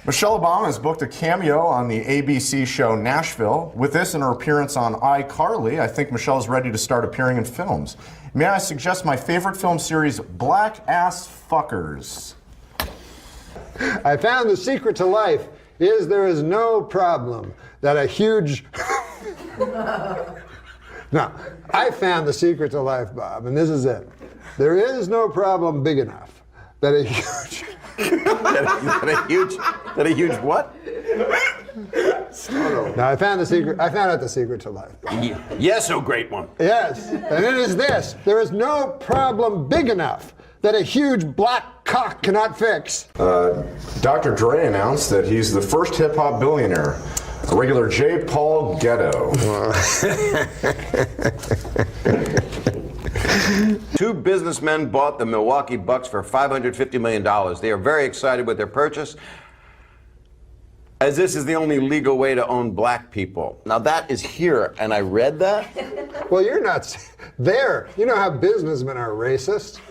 Michelle Obama has booked a cameo on the ABC show Nashville. With this and her appearance on iCarly, I think Michelle is ready to start appearing in films. May I suggest my favorite film series, Black Ass Fuckers? I found the secret to life is there is no problem that a huge... No, I found the secret to life, Bob, and this is it. There is no problem big enough that a huge... that a huge what? No, I found the secret. I found out the secret to life. Yes, oh great one. Yes, and it is this: there is no problem big enough that a huge black cock cannot fix. Dr. Dre announced that he's the first hip-hop billionaire, a regular J. Paul Ghetto. Two businessmen bought the Milwaukee Bucks for $550 million. They are very excited with their purchase, as this is the only legal way to own black people. Now that is here, and I read that. Well, you're not there. You know how businessmen are racist?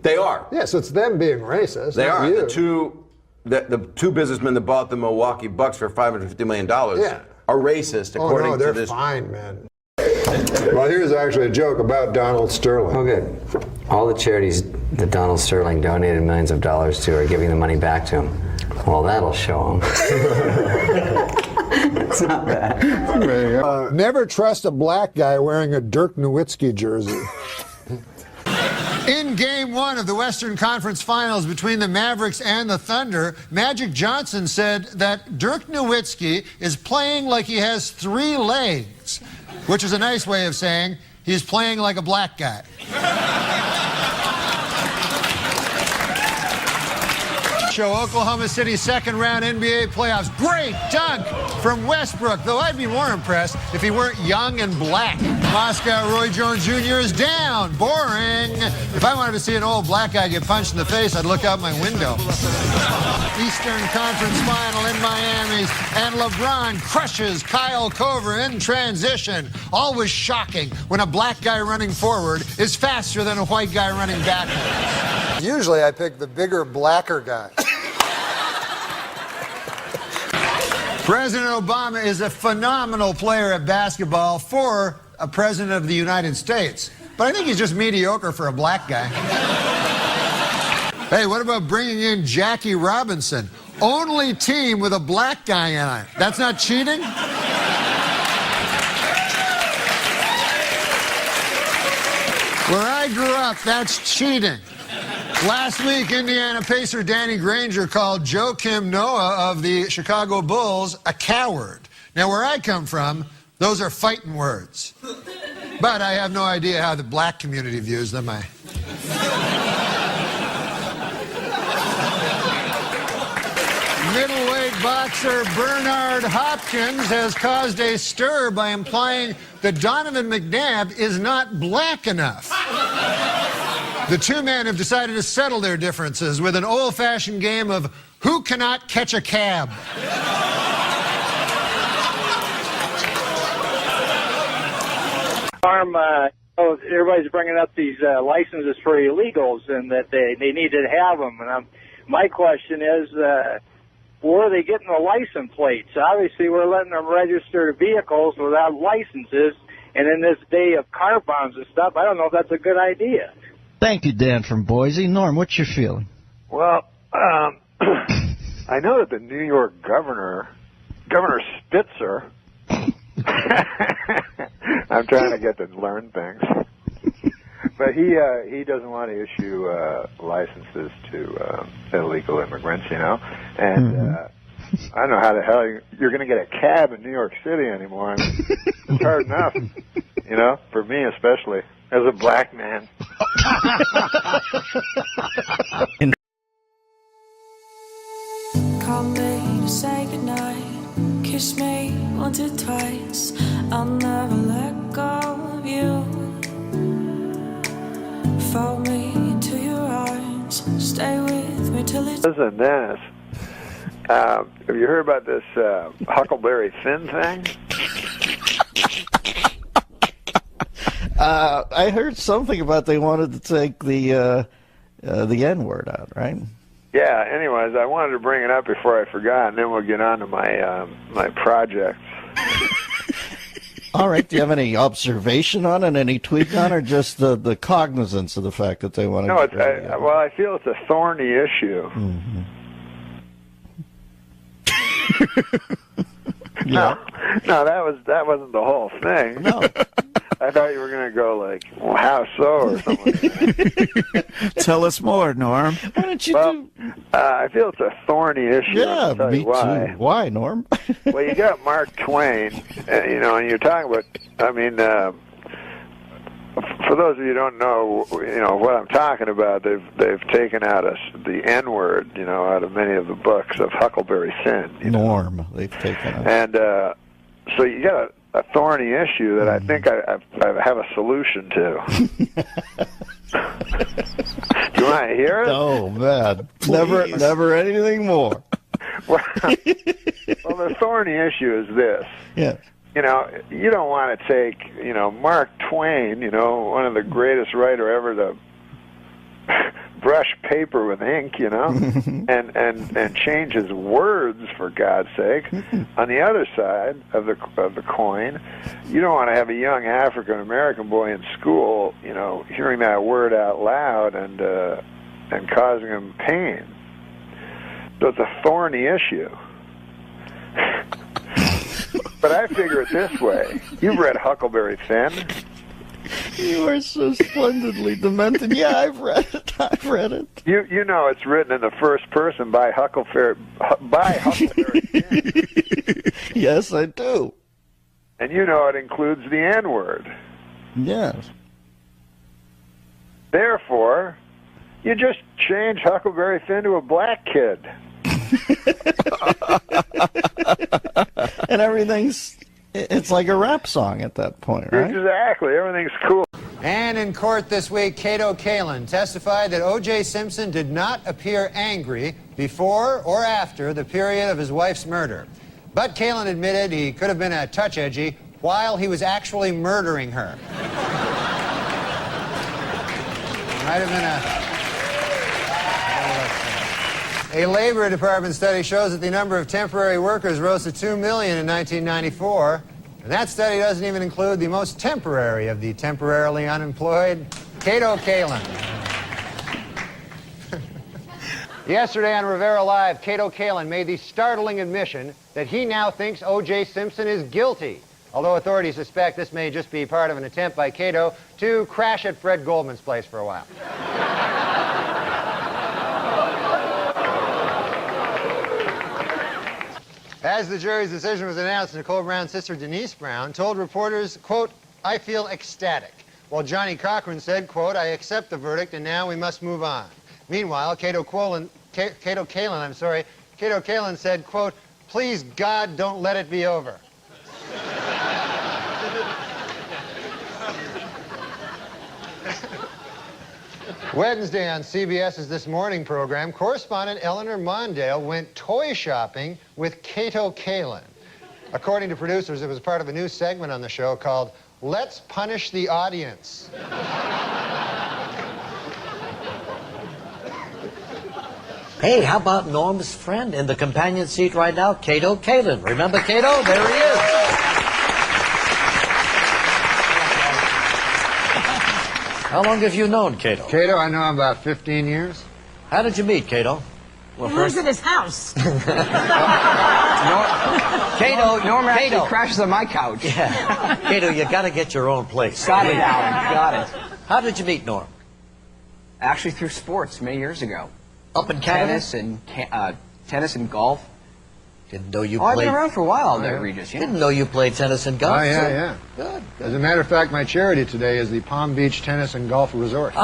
They are. Yes, it's them being racist. They are. You. The two businessmen that bought the Milwaukee Bucks for $550 million Yeah. are racist, according they're to this. fine, man. Well, here's actually a joke about Donald Sterling. Okay. All the charities that Donald Sterling donated millions of dollars to are giving the money back to him. Well, that'll show him. It's not bad. Never trust a black guy wearing a Dirk Nowitzki jersey. In Game 1 of the Western Conference Finals between the Mavericks and the Thunder, Magic Johnson said that Dirk Nowitzki is playing like he has 3 legs, which is a nice way of saying he's playing like a black guy. Show Oklahoma City second-round NBA playoffs. Great dunk from Westbrook, though I'd be more impressed if he weren't young and black. Moscow Roy Jones Jr. is down. Boring. If I wanted to see an old black guy get punched in the face, I'd look out my window. Eastern Conference Final in Miami, and LeBron crushes Kyle Korver in transition. Always shocking when a black guy running forward is faster than a white guy running backwards. Usually I pick the bigger, blacker guy. President Obama is a phenomenal player at basketball for a president of the United States. But I think he's just mediocre for a black guy. Hey, what about bringing in Jackie Robinson? Only team with a black guy in it. That's not cheating? Where I grew up, that's cheating. Last week, Indiana Pacer Danny Granger called Joakim Noah of the Chicago Bulls a coward. Now, where I come from, those are fighting words. But I have no idea how the black community views them. Middleweight boxer Bernard Hopkins has caused a stir by implying that Donovan McNabb is not black enough. The two men have decided to settle their differences with an old-fashioned game of who cannot catch a cab. Norm, everybody's bringing up these licenses for illegals and that they need to have them. And my question is, where are they getting the license plates? Obviously, we're letting them register vehicles without licenses. And in this day of car bombs and stuff, I don't know if that's a good idea. Thank you, Dan from Boise. Norm, what's your feeling? Well, I know that the New York Governor Spitzer, I'm trying to get to learn things, but he doesn't want to issue licenses to illegal immigrants, you know, and I don't know how the hell you're going to get a cab in New York City anymore. I mean, it's hard enough, you know, for me especially, as a black man. Call me to say goodnight, kiss me once or twice, I'll never let go of you. Fold me into your arms, stay with me till it's... Listen, Dennis, have you heard about this Huckleberry Finn thing? I heard something about they wanted to take the N-word out, right? Yeah, anyways, I wanted to bring it up before I forgot, and then we'll get on to my my projects. All right, do you have any observation on it, any tweak on it, or just the cognizance of the fact that they want to... No, well, I feel it's a thorny issue. Mm-hmm. No, that wasn't the whole thing. No. I thought you were going to go like, well, how so, or something. Tell us more, Norm. Why don't you I feel it's a thorny issue. Yeah, I'll tell me you why. too. Why, Norm? Well, you got Mark Twain, you know, and you're talking about, I mean, for those of you who don't know, you know, what I'm talking about, they've taken out the N-word, you know, out of many of the books of Huckleberry Finn. Norm, they've taken out. And so you got a thorny issue that I think I have a solution to. Do you want to hear it? Oh, man. Never anything more. Well, the thorny issue is this. Yeah. You know, you don't want to take, you know, Mark Twain, you know, one of the greatest writer ever to brush paper with ink, you know, and change his words, for God's sake. On the other side of the coin, you don't want to have a young African American boy in school, you know, hearing that word out loud and causing him pain. So it's a thorny issue. But I figure it this way. You've read Huckleberry Finn. You are so splendidly demented. Yeah, I've read it. You know it's written in the first person by Huckleberry Finn. Yes, I do. And you know it includes the N-word. Yes. Therefore, you just change Huckleberry Finn to a black kid. And it's like a rap song at that point, right? Exactly. Everything's cool. And in court this week, Cato Kalin testified that O.J. Simpson did not appear angry before or after the period of his wife's murder. But Kalin admitted he could have been a touch edgy while he was actually murdering her. Might have been A Labor Department study shows that the number of temporary workers rose to 2 million in 1994. And that study doesn't even include the most temporary of the temporarily unemployed, Cato Kalin. Yesterday on Rivera Live, Cato Kalin made the startling admission that he now thinks O.J. Simpson is guilty. Although authorities suspect this may just be part of an attempt by Cato to crash at Fred Goldman's place for a while. As the jury's decision was announced, Nicole Brown's sister Denise Brown told reporters, quote, "I feel ecstatic." While Johnny Cochran said, quote, "I accept the verdict and now we must move on." Meanwhile, Cato Kalin said, quote, "Please God, don't let it be over." Wednesday on CBS's This Morning program, correspondent Eleanor Mondale went toy shopping with Cato Kalin. According to producers, it was part of a new segment on the show called Let's punish the audience. Hey, how about Norm's friend in the companion seat right now, Kato Kalin? Remember Kato? There he is. How long have you known Kato? Kato, I know him about 15 years. How did you meet Kato? Well, He lives at his house. Kato, Norm actually Kato. crashes on my couch. Yeah. Kato, you got to get your own place. Got it, Alan. Got it. How did you meet Norm? Actually, through sports many years ago. Up in Canada? Tennis and golf. Didn't know you I've played. been around for a while there, Regis. Yeah. Didn't know you played tennis and golf. Oh, yeah, so- yeah. Good. As a matter of fact, my charity today is the Palm Beach Tennis and Golf Resort.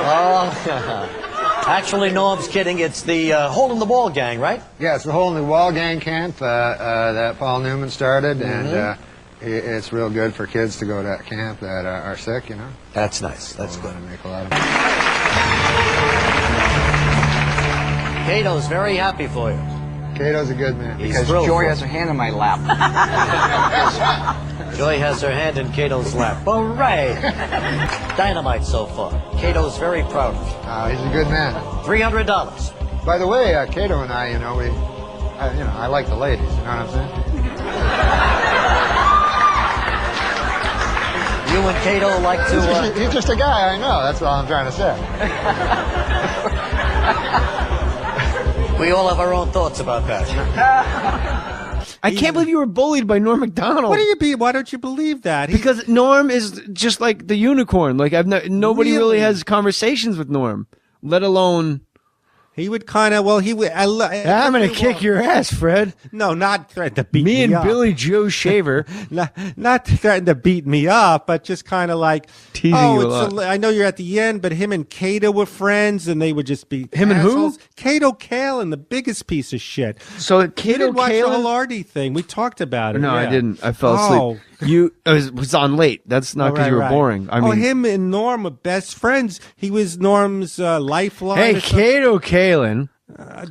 Oh, actually, Norm's kidding. It's the Hole in the Wall gang, right? Yeah, it's the Hole in the Wall gang camp that Paul Newman started, and it's real good for kids to go to that camp that are sick, you know. That's nice. That's good. Make a lot of Kato's very happy for you. Kato's a good man. Because thrilled Joy for has her hand in my lap. Joy has her hand in Kato's lap. All right. Dynamite so far. Kato's very proud of you. He's a good man. $300. By the way, Kato and I, I like the ladies. You know what I'm saying? You and Kato like to. He's just a guy I know. That's all I'm trying to say. We all have our own thoughts about that. I can't believe you were bullied by Norm Macdonald. Why don't you believe that? Because Norm is just like the unicorn. Like nobody really has conversations with Norm, let alone. He would kind of, well, he would. I'm going to kick your ass, Fred. No, not threaten to beat me Me and up. Billy Joe Shaver. not threaten to beat me up, but just kind of like teasing you a lot. I know you're at the end, but him and Kato were friends, and they would just be Him and who? assholes. Kato Kalin, the biggest piece of shit. So You Kato didn't watch the Kalin. whole Artie thing. We talked about it. No, yeah. I didn't. I fell asleep. It was on late. That's not because you were boring. I mean, him and Norm were best friends. He was Norm's lifeline. hey, or something. Kato Kalin.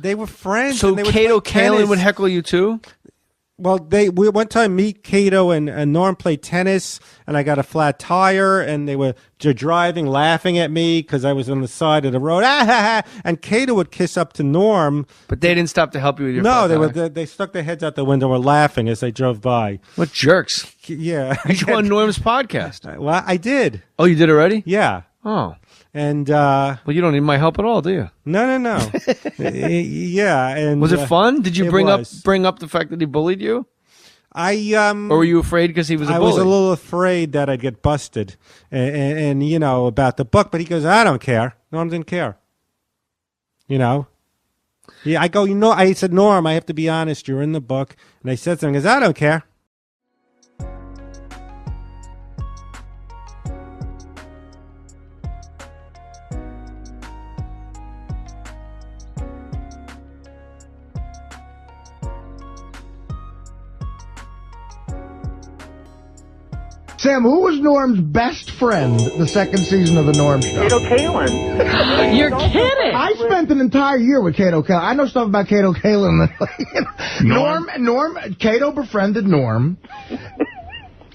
They were friends. So and they would Kato play tennis. Kalin would heckle you too? Well, we one time me, Kato, and Norm played tennis, and I got a flat tire, and they were driving, laughing at me because I was on the side of the road. And Kato would kiss up to Norm, but they didn't stop to help you with your. No, flat tire. they stuck their heads out the window, and were laughing as they drove by. What jerks! Yeah, You on Norm's podcast? Well, I did. Oh, you did already? Yeah. Oh. And well, you don't need my help at all, do you? No. Yeah, and was it fun? Did you it bring was. up the fact that he bullied you? Or were you afraid because he was a bully? I was a little afraid that I'd get busted, and about the book. But he goes, I don't care. Norm didn't care. Yeah, I go, I said, Norm, I have to be honest. You're in the book, and I said something. He goes, I don't care. Sam, who was Norm's best friend the second season of the Norm Show? Kato Kalin. You're kidding! I spent an entire year with Kato Kalin. I know stuff about Kato Kalin. Norm, Kato befriended Norm.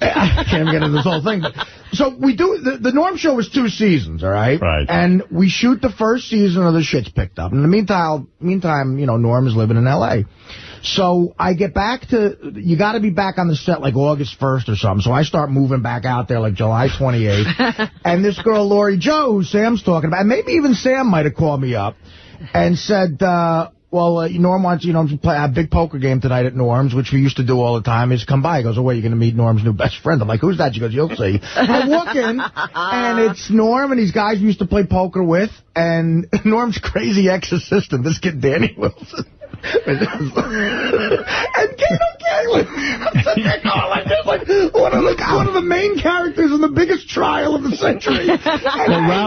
I can't get into this whole thing. But, so we do, the Norm Show was 2 seasons, all right? Right. And we shoot the first season of the shit's picked up. In the meantime, Norm is living in L.A., so I get back you got to be back on the set like August 1st or something. So I start moving back out there like July 28th. And this girl, Lori Jo, who Sam's talking about, and maybe even Sam might have called me up and said, Norm wants, to play a big poker game tonight at Norm's, which we used to do all the time. Is come by. He goes, oh, wait, you're going to meet Norm's new best friend. I'm like, who's that? She goes, you'll see. I walk in, and it's Norm and these guys we used to play poker with, and Norm's crazy ex-assistant, this kid, Danny Wilson. And Kato Kalin. One of the main characters in the biggest trial of the century. Well,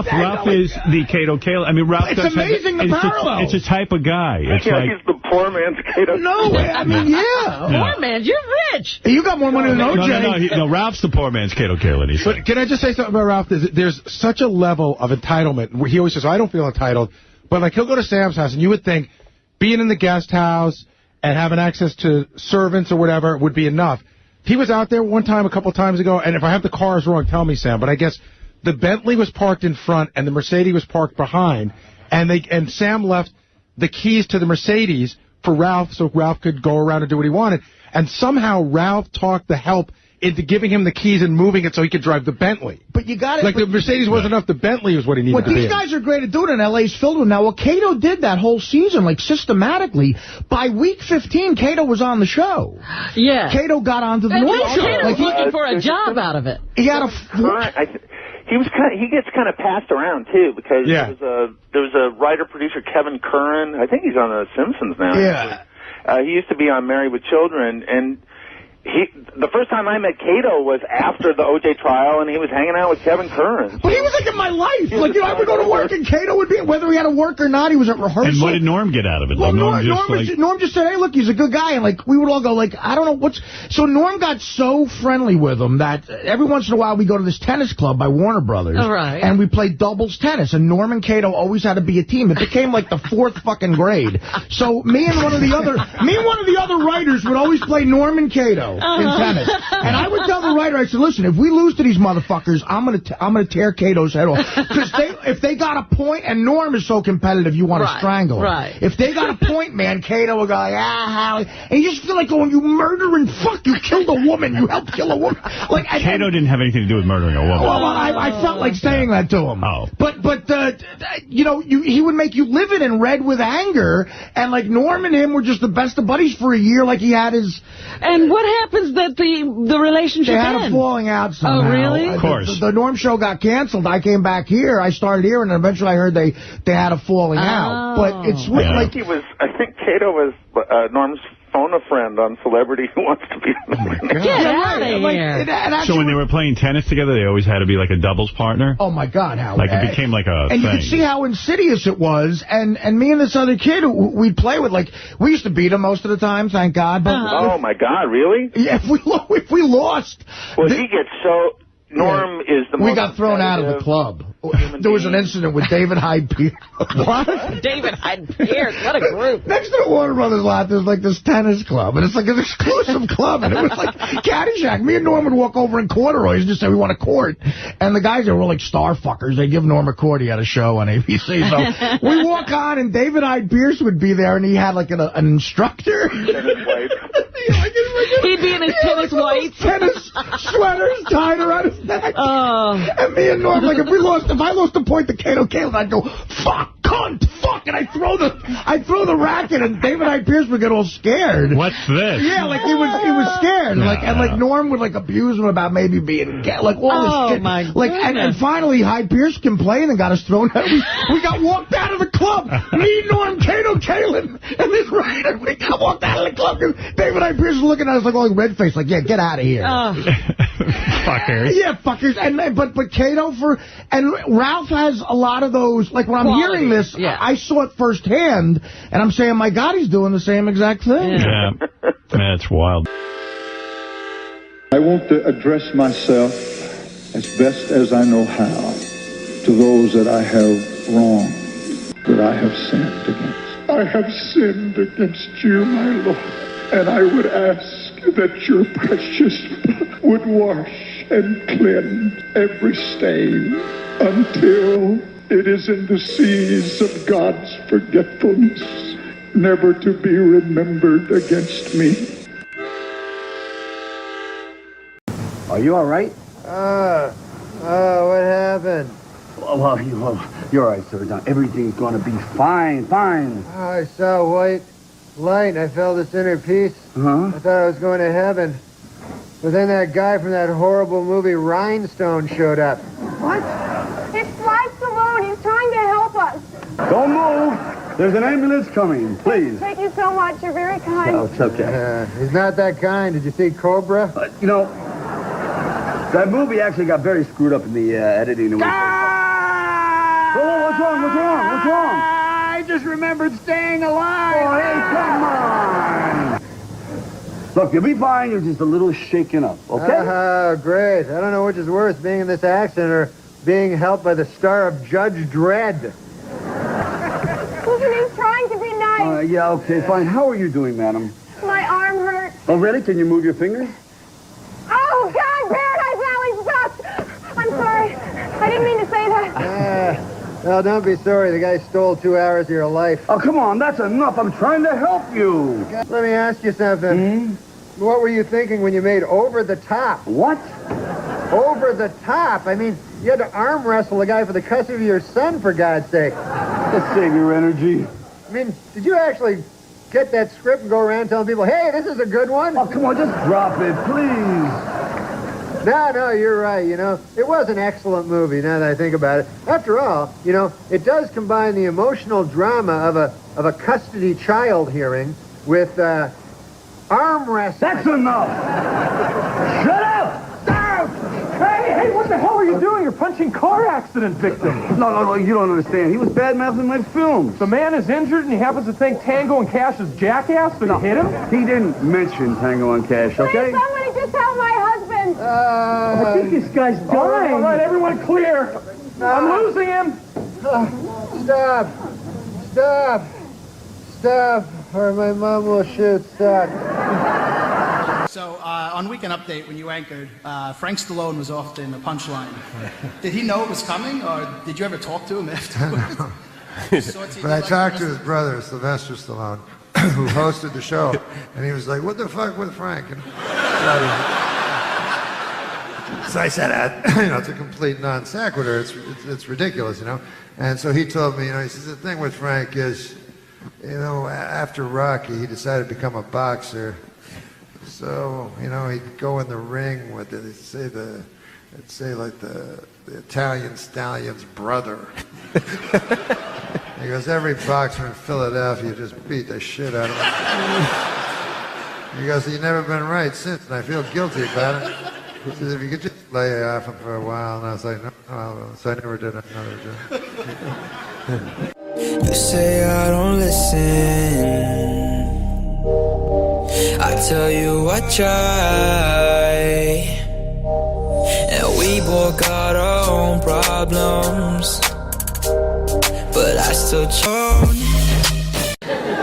Ralph is the Kato Kalin. I mean, Ralph It's amazing the parallel. It's a type of guy. It's like he's the poor man's Kato. No, I mean, yeah. Poor man, you're rich. You got more money than OJ. No, Ralph's the poor man's Kato Kalin. But can I just say something about Ralph? There's such a level of entitlement. Where he always says, I don't feel entitled. But, like, he'll go to Sam's house, and you would think, being in the guest house and having access to servants or whatever would be enough. He was out there one time a couple times ago, and if I have the cars wrong, tell me, Sam, but I guess the Bentley was parked in front and the Mercedes was parked behind, and Sam left the keys to the Mercedes for Ralph so Ralph could go around and do what he wanted. And somehow Ralph talked the help into giving him the keys and moving it so he could drive the Bentley. But you got it. Like the Mercedes wasn't enough, the Bentley was what he needed to be. These guys are great at doing it, and LA's filled with them now. Well, Cato did that whole season, like, systematically. By week 15, Cato was on the show. Yeah. Cato got onto the Norm show. Cato was looking for a job out of it. He had a... He gets kind of passed around too because there was a writer producer Kevin Curran. I think he's on The Simpsons now. Yeah. He used to be on Married with Children, and the first time I met Cato was after the O.J. trial, and he was hanging out with Kevin Curran. But he was like in my life. Like, I would go to work, and Cato would be, whether he had to work or not, he was at rehearsal. And what did Norm get out of it? Well, Like, Norm just said, hey, look, he's a good guy. And, like, we would all go, like, I don't know what's... So Norm got so friendly with him that every once in a while we go to this tennis club by Warner Brothers. All right. And we play doubles tennis. And Norm and Cato always had to be a team. It became, like, the 4th fucking grade. So me and one of the other writers would always play Norm and Cato in tennis. And I would tell the writer, I said, listen, if we lose to these motherfuckers, I'm gonna tear Cato's head off. Because if they got a point, and Norm is so competitive, you want to strangle him. Right. If they got a point, man, Cato would go like, Howie. And you just feel like going, you murdering fuck, you killed a woman, you helped kill a woman. Like, Cato didn't have anything to do with murdering a woman. Well, I felt like saying that to him. Oh. But he would make you livid and red with anger, and like Norm and him were just the best of buddies for a year, like he had his... And what happens that the relationship They had ends? a falling out somehow. Oh, really? Of course. The Norm show got canceled. I came back here. I started here, and eventually I heard they had a falling out. But it's weird. I think Cato was Norm's phone a friend on Celebrity Who Wants to Be a Millionaire. Get out of here. So when they were playing tennis together, they always had to be like a doubles partner? Oh, my God, Howard. Like, it became like a And thing. you could see how insidious it was. And me and this other kid who we'd play with, like, we used to beat him most of the time, thank God. But Oh, my God, really? Yeah, if we lost... Well, he gets so... Norm is the most... We got thrown out of the club. There was an incident with David Hyde Pierce. What? David Hyde Pierce, what a group. Next to the Warner Brothers lot, there's like this tennis club, and it's like an exclusive club, and it was like Caddyshack. Me and Norm would walk over in corduroys and just say we want a court, and the guys there were like star fuckers. They give Norm a court. He had a show on ABC, so we walk on, and David Hyde Pierce would be there, and he had like an instructor. He'd be in his tennis whites. Tennis sweaters tied around his neck. And me and Norm, like, if I lost a point to Cato Caleb, I'd go, fuck, cunt, fuck, and I'd throw the racket, and David Hyde Pierce would get all scared. What's this? Yeah, like he was scared. And Norm would like abuse him about maybe being gay, like all this shit. My like, and finally Hyde Pierce complained and got us thrown out. We got walked out of the club. Me, Norm, Cato Kalin, and this writer, we got walked out of the club because David Hyde Pierce was looking at us like all red faced, like, yeah, get out of here. Fuckers. Yeah, fuckers. And but Cato and Ralph has a lot of those. Like when I'm hearing this, I saw it firsthand, and I'm saying, my God, he's doing the same exact thing. Yeah, that's wild. I want to address myself as best as I know how to those that I have wronged, that I have sinned against. I have sinned against you, my Lord, and I would ask that your precious blood would wash and cleanse every stain until it is in the seas of God's forgetfulness, never to be remembered against me. Are you all right? What happened? Well, you're all right, sir. Now, everything's going to be fine. I saw white light. I felt this inner peace. I thought I was going to heaven. But then that guy from that horrible movie Rhinestone showed up. What? It's Fly Saloon. He's trying to help us. Don't move. There's an ambulance coming, please. Thank you so much. You're very kind. Oh, it's okay. He's not that kind. Did you see Cobra? That movie actually got very screwed up in the editing. Oh, what's wrong? I just remembered staying alive. Oh, hey, come on. Look, you'll be fine. You're just a little shaken up, okay? Great. I don't know which is worse, being in this accident or being helped by the star of Judge Dredd. Listen, he's trying to be nice. Yeah, okay, fine. How are you doing, madam? My arm hurts. Oh, really? Can you move your fingers? Oh, God, Paradise Valley sucks. I'm sorry. I didn't mean to say that. Well, don't be sorry. The guy stole 2 hours of your life. Oh, come on. That's enough. I'm trying to help you. Let me ask you something. What were you thinking when you made Over the Top? What? Over the Top? I mean, you had to arm wrestle the guy for the custody of your son, for God's sake. Just save your energy. I mean, did you actually get that script and go around telling people, hey, this is a good one? Oh, come on. Just drop it, please. No, you're right, you know. It was an excellent movie, now that I think about it. After all, you know, it does combine the emotional drama of a custody child hearing with arm wrestling. That's enough! Shut up! Hey, what the hell are you doing? You're punching car accident victims. No, you don't understand. He was bad-mouthing my films. The man is injured and he happens to think Tango and Cash is jackass, so you hit him? He didn't mention Tango and Cash, okay? Please, somebody just tell my husband. I think this guy's dying. All right, everyone clear. I'm losing him. Stop, or my mom will shoot. Stop. So, on Weekend Update, when you anchored, Frank Stallone was often a punchline. Did he know it was coming, or did you ever talk to him afterwards? But I talked to his brother, Sylvester Stallone, who hosted the show, and he was like, what the fuck with Frank? And so I said, you know, it's a complete non sequitur. It's ridiculous, you know. And so he told me, you know, he says, the thing with Frank is, you know, after Rocky, he decided to become a boxer. So, you know, he'd go in the ring with it. It'd say like the Italian stallion's brother. He goes, every boxer in Philadelphia just beat the shit out of him. He goes, you've never been right since, and I feel guilty about it. He says, if you could just lay off him for a while. And I was like, no. So I never did another job. You say I don't listen. I tell you I try, and we both got our own problems, but I still chose.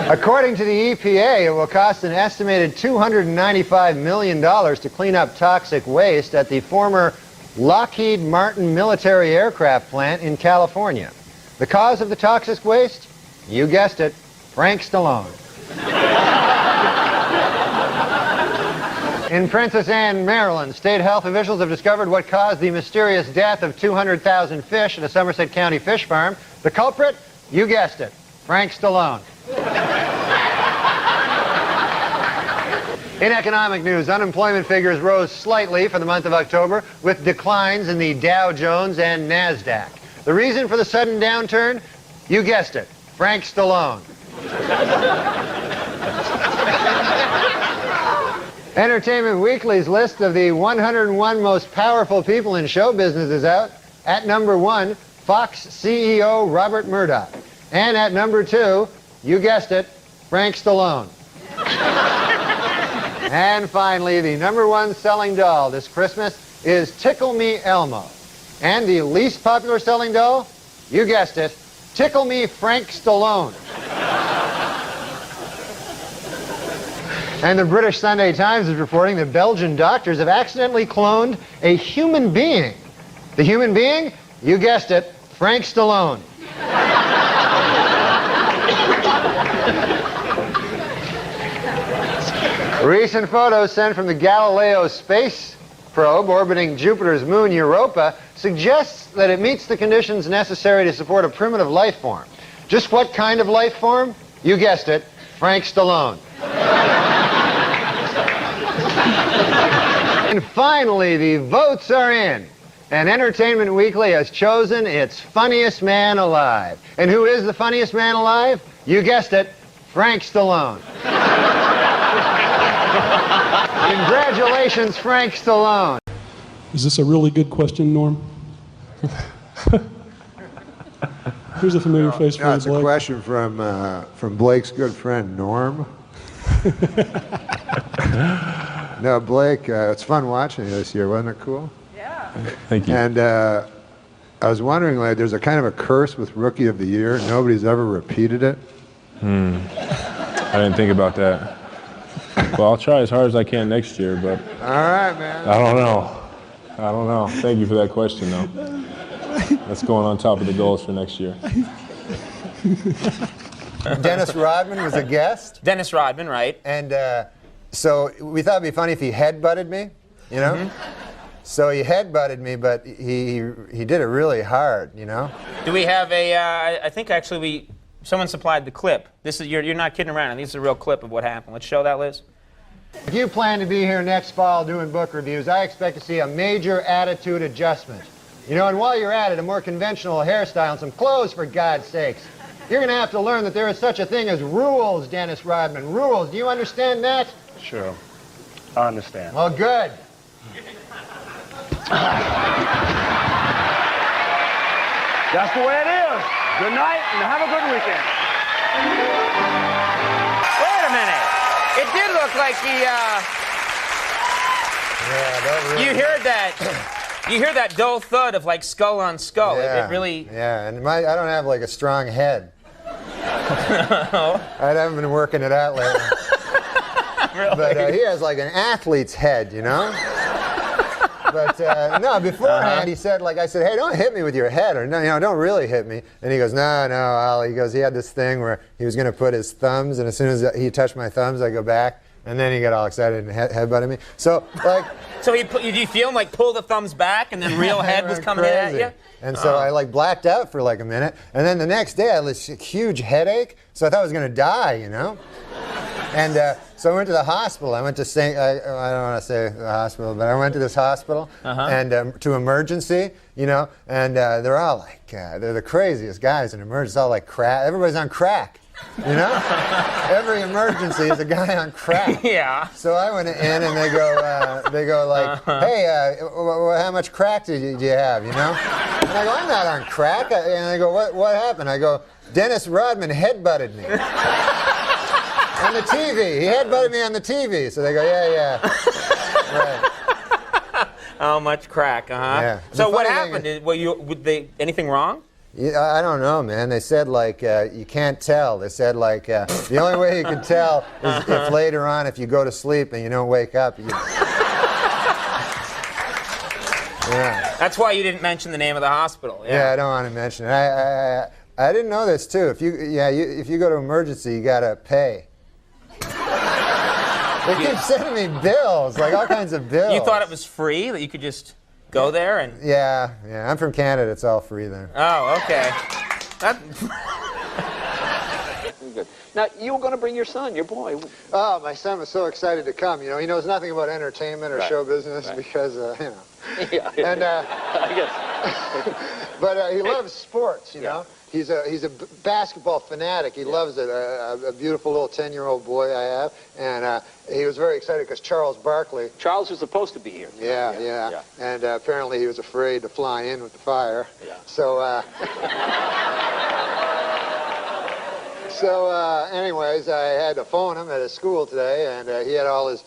According to the EPA, it will cost an estimated $295 million to clean up toxic waste at the former Lockheed Martin military aircraft plant in California. The cause of the toxic waste? You guessed it, Frank Stallone. In Princess Anne, Maryland, state health officials have discovered what caused the mysterious death of 200,000 fish at a Somerset County fish farm. The culprit? You guessed it, Frank Stallone. In economic news, unemployment figures rose slightly for the month of October, with declines in the Dow Jones and NASDAQ. The reason for the sudden downturn? You guessed it, Frank Stallone. Entertainment Weekly's list of the 101 most powerful people in show business is out. At number 1, Fox CEO Robert Murdoch. And at number 2, you guessed it, Frank Stallone. And finally, the number 1 selling doll this Christmas is Tickle Me Elmo. And the least popular selling doll? You guessed it, Tickle Me Frank Stallone. And the British Sunday Times is reporting that Belgian doctors have accidentally cloned a human being. The human being? You guessed it, Frank Stallone. Recent photos sent from the Galileo space probe orbiting Jupiter's moon Europa suggests that it meets the conditions necessary to support a primitive life form. Just what kind of life form? You guessed it, Frank Stallone. And finally, the votes are in. And Entertainment Weekly has chosen its funniest man alive. And who is the funniest man alive? You guessed it, Frank Stallone. Congratulations, Frank Stallone. Is this a really good question, Norm? Here's a familiar face for you, it's Blake. A question from Blake's good friend, Norm. No, Blake, it's fun watching you this year. Wasn't it cool? Yeah. Thank you. And I was wondering, like, there's a kind of a curse with Rookie of the Year. Nobody's ever repeated it. I didn't think about that. Well, I'll try as hard as I can next year, but All right, man. I don't know. Thank you for that question, though. That's going on top of the goals for next year. Dennis Rodman was a guest. Dennis Rodman, right. And so we thought it'd be funny if he headbutted me, you know? Mm-hmm. So he headbutted me, but he did it really hard, you know? Do we have I think actually someone supplied the clip. This is, you're not kidding around. This is a real clip of what happened. Let's show that, Liz. If you plan to be here next fall doing book reviews, I expect to see a major attitude adjustment. You know, and while you're at it, a more conventional hairstyle and some clothes, for God's sakes. You're going to have to learn that there is such a thing as rules, Dennis Rodman. Rules. Do you understand that? Sure. I understand. Well, good. That's the way it is. Good night and have a good weekend. Wait a minute. It did look like he, you hear that dull thud of like skull on skull. Yeah, It really... Yeah, and I don't have like a strong head. I haven't been working it out lately. Really? But he has like an athlete's head, you know? But no, beforehand he said, like I said, hey, don't hit me with your head, or no, you know, don't really hit me. And he goes, no, Al. He goes, he had this thing where he was going to put his thumbs, and as soon as he touched my thumbs, I go back, and then he got all excited and headbutted me. So like, so did you feel him like pull the thumbs back, and then real head was coming in at you? And so I like blacked out for like a minute, and then the next day I had this huge headache, so I thought I was going to die, you know. And so I went to the hospital. I went to I don't want to say the hospital, but I went to this hospital and to emergency, you know, and they're all like, they're the craziest guys in emergency, all like crack. Everybody's on crack, you know? Every emergency is a guy on crack. Yeah. So I went in and they go like, hey, how much crack do you have, you know? And I go, I'm not on crack. And they go, what happened? I go, Dennis Rodman headbutted me. On the TV. He headbutted me on the TV. So they go, yeah. Right. How much crack, Yeah. So what happened? Anything wrong? Yeah, I don't know, man. They said, like, you can't tell. They said, like, the only way you can tell is if later on, if you go to sleep and you don't wake up. Yeah. That's why you didn't mention the name of the hospital. Yeah, I don't want to mention it. I didn't know this, too. If you go to emergency, you got to pay. They keep sending me bills, like all kinds of bills. You thought it was free, that you could just go there and... Yeah. I'm from Canada. It's all free there. Oh, okay. Good. Now, you were going to bring your son, your boy. Oh, my son was so excited to come. You know, he knows nothing about entertainment or show business because, you know. Yeah. And, I guess. but he loves sports, you know. He's a basketball fanatic. He loves it. A beautiful little 10-year-old boy I have, and he was very excited because Charles Barkley. Charles was supposed to be here. Yeah. And apparently he was afraid to fly in with the fire. Yeah. So. Anyways, I had to phone him at his school today, and he had all his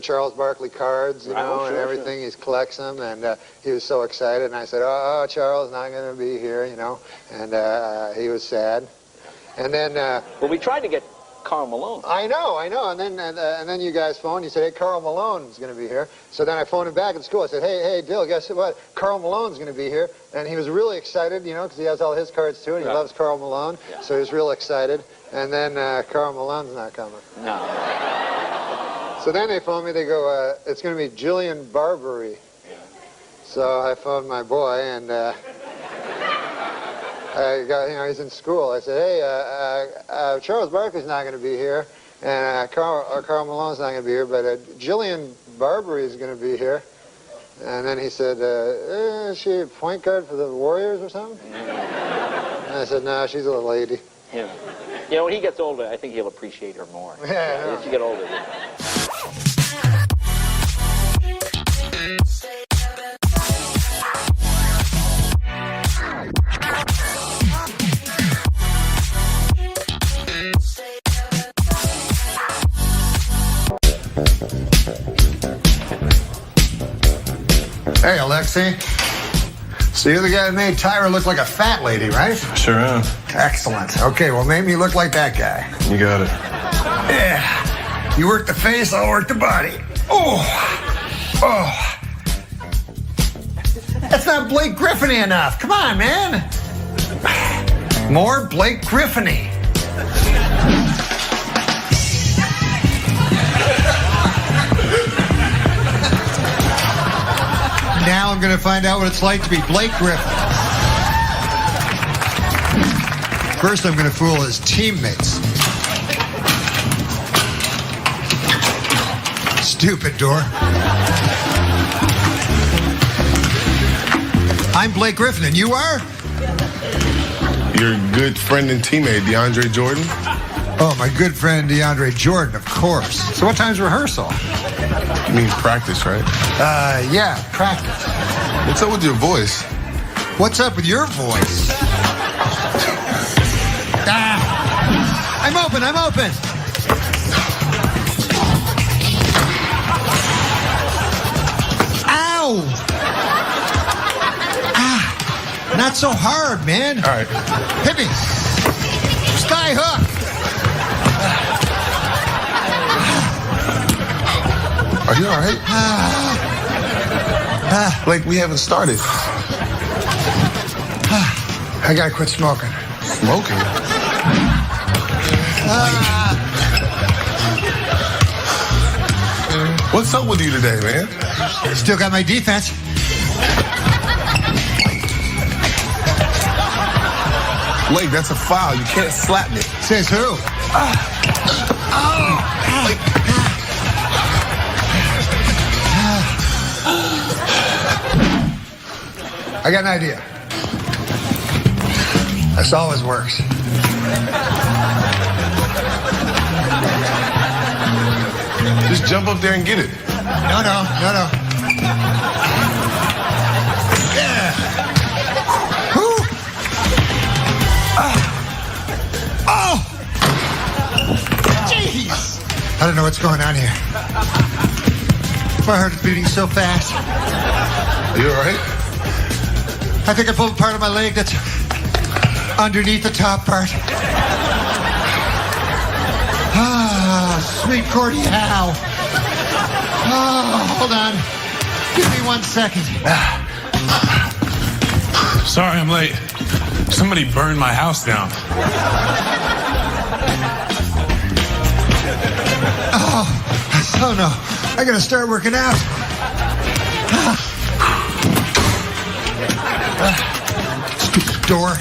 Charles Barkley cards, you know, and everything. He collects them, and he was so excited. And I said, "Oh, Charles, not going to be here," you know, and he was sad. And then, well, we tried to get Karl Malone. I know, and then you guys phoned. You said, "Hey, Karl Malone's going to be here." So then I phoned him back at school. I said, "Hey, Dill, guess what? Karl Malone's going to be here," and he was really excited, you know, because he has all his cards too, and he loves Karl Malone, so he was real excited. And then Karl Malone's not coming. No. So then they phoned me. They go, "It's going to be Jillian Barbary." So I phoned my boy, and I got, you know, he's in school. I said, "Hey, Charles Barkley's not going to be here, and Karl Malone's not going to be here, but Jillian Barbary is going to be here." And then he said, "Is she a point guard for the Warriors or something?" And I said, "No, she's a lady." Yeah. You know, when he gets older, I think he'll appreciate her more. Yeah. As you get older. Hey, Alexei. So you're the guy that made Tyra look like a fat lady, right? Sure am. Excellent. Okay, well, make me look like that guy. You got it. Yeah. You work the face, I'll work the body. Oh. That's not Blake Griffin-y enough. Come on, man. More Blake Griffin-y. Now I'm going to find out what it's like to be Blake Griffin. First, I'm going to fool his teammates. Stupid door. I'm Blake Griffin, and you are? Your good friend and teammate, DeAndre Jordan. Oh, my good friend DeAndre Jordan, of course. So what time's rehearsal? You mean practice, right? Yeah, practice. What's up with your voice? What's up with your voice? I'm open. Ow! Not so hard, man. All right. Hit me. Sky hook. Are you all right? Blake, we haven't started. I gotta quit smoking. Smoking? What's up with you today, man? Still got my defense. Blake, that's a foul. You can't slap me. Says who? I got an idea. This always works. Just jump up there and get it. No. Yeah. Whew. Oh! Jeez! I don't know what's going on here. My heart is beating so fast. Are you all right? I think I pulled a part of my leg that's underneath the top part. Sweet Cordy Howe. Hold on. Give me 1 second. Sorry I'm late. Somebody burned my house down. Oh no. I gotta start working out. Stupid door.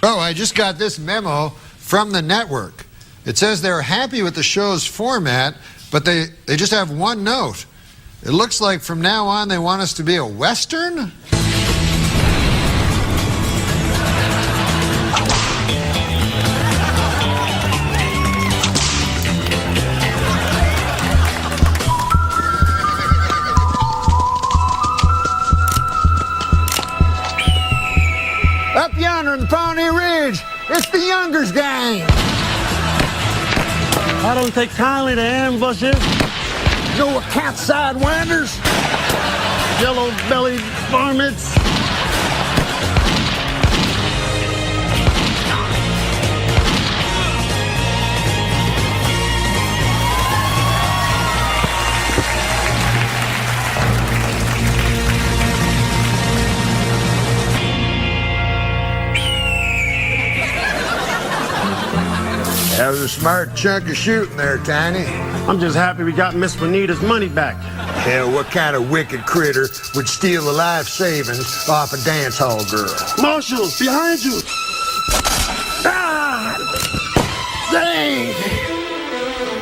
Oh, I just got this memo from the network. It says they're happy with the show's format, but they just have one note. It looks like from now on they want us to be a Western? Up yonder in the Pawnee Ridge, it's the Youngers gang. I don't take kindly to ambushes. Know what cat's sidewinders? Yellow-bellied varmints. That was a smart chunk of shooting there, Tiny. I'm just happy we got Miss Juanita's money back. Hell, what kind of wicked critter would steal the life savings off a dance hall girl? Marshal, behind you! Ah! Dang!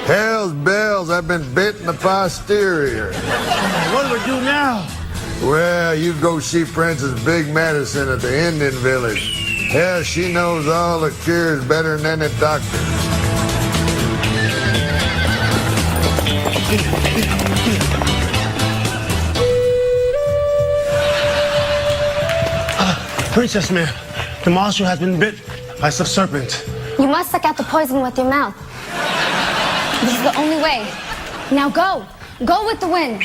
Hell's bells, I've been bit in the posterior. What do we do now? Well, you go see Princess Big Medicine at the Indian Village. Hell, she knows all the cures better than any doctor. Princess, ma'am, the marshal has been bit by some serpent. You must suck out the poison with your mouth. This is the only way. Now go. Go with the wind.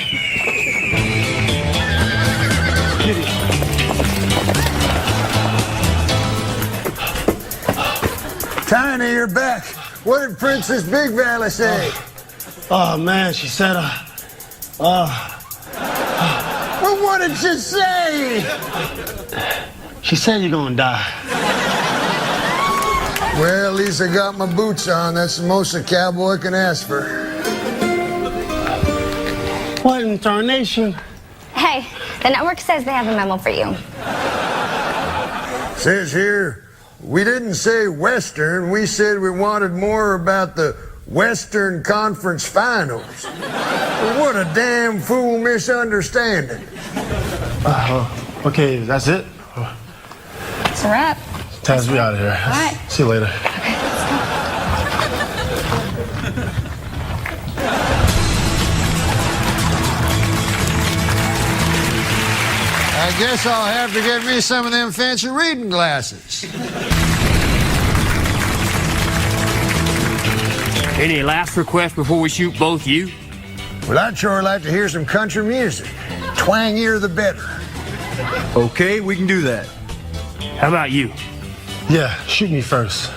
Tiny, you're back. What did Princess Big Valley say? Oh, man, she said, Well, what did she say? she said you're gonna die. Well, at least I got my boots on. That's the most a cowboy can ask for. What in tarnation? Hey, the network says they have a memo for you. Says here, we didn't say Western. We said we wanted more about the Western Conference Finals. Well, what a damn fool misunderstanding. Okay, that's it? It's a wrap. Taz, we out of here. All right. See you later. I guess I'll have to get me some of them fancy reading glasses. Any last request before we shoot both you? Well, I'd sure like to hear some country music. Twangier the better. Okay, we can do that. How about you? Yeah, shoot me first.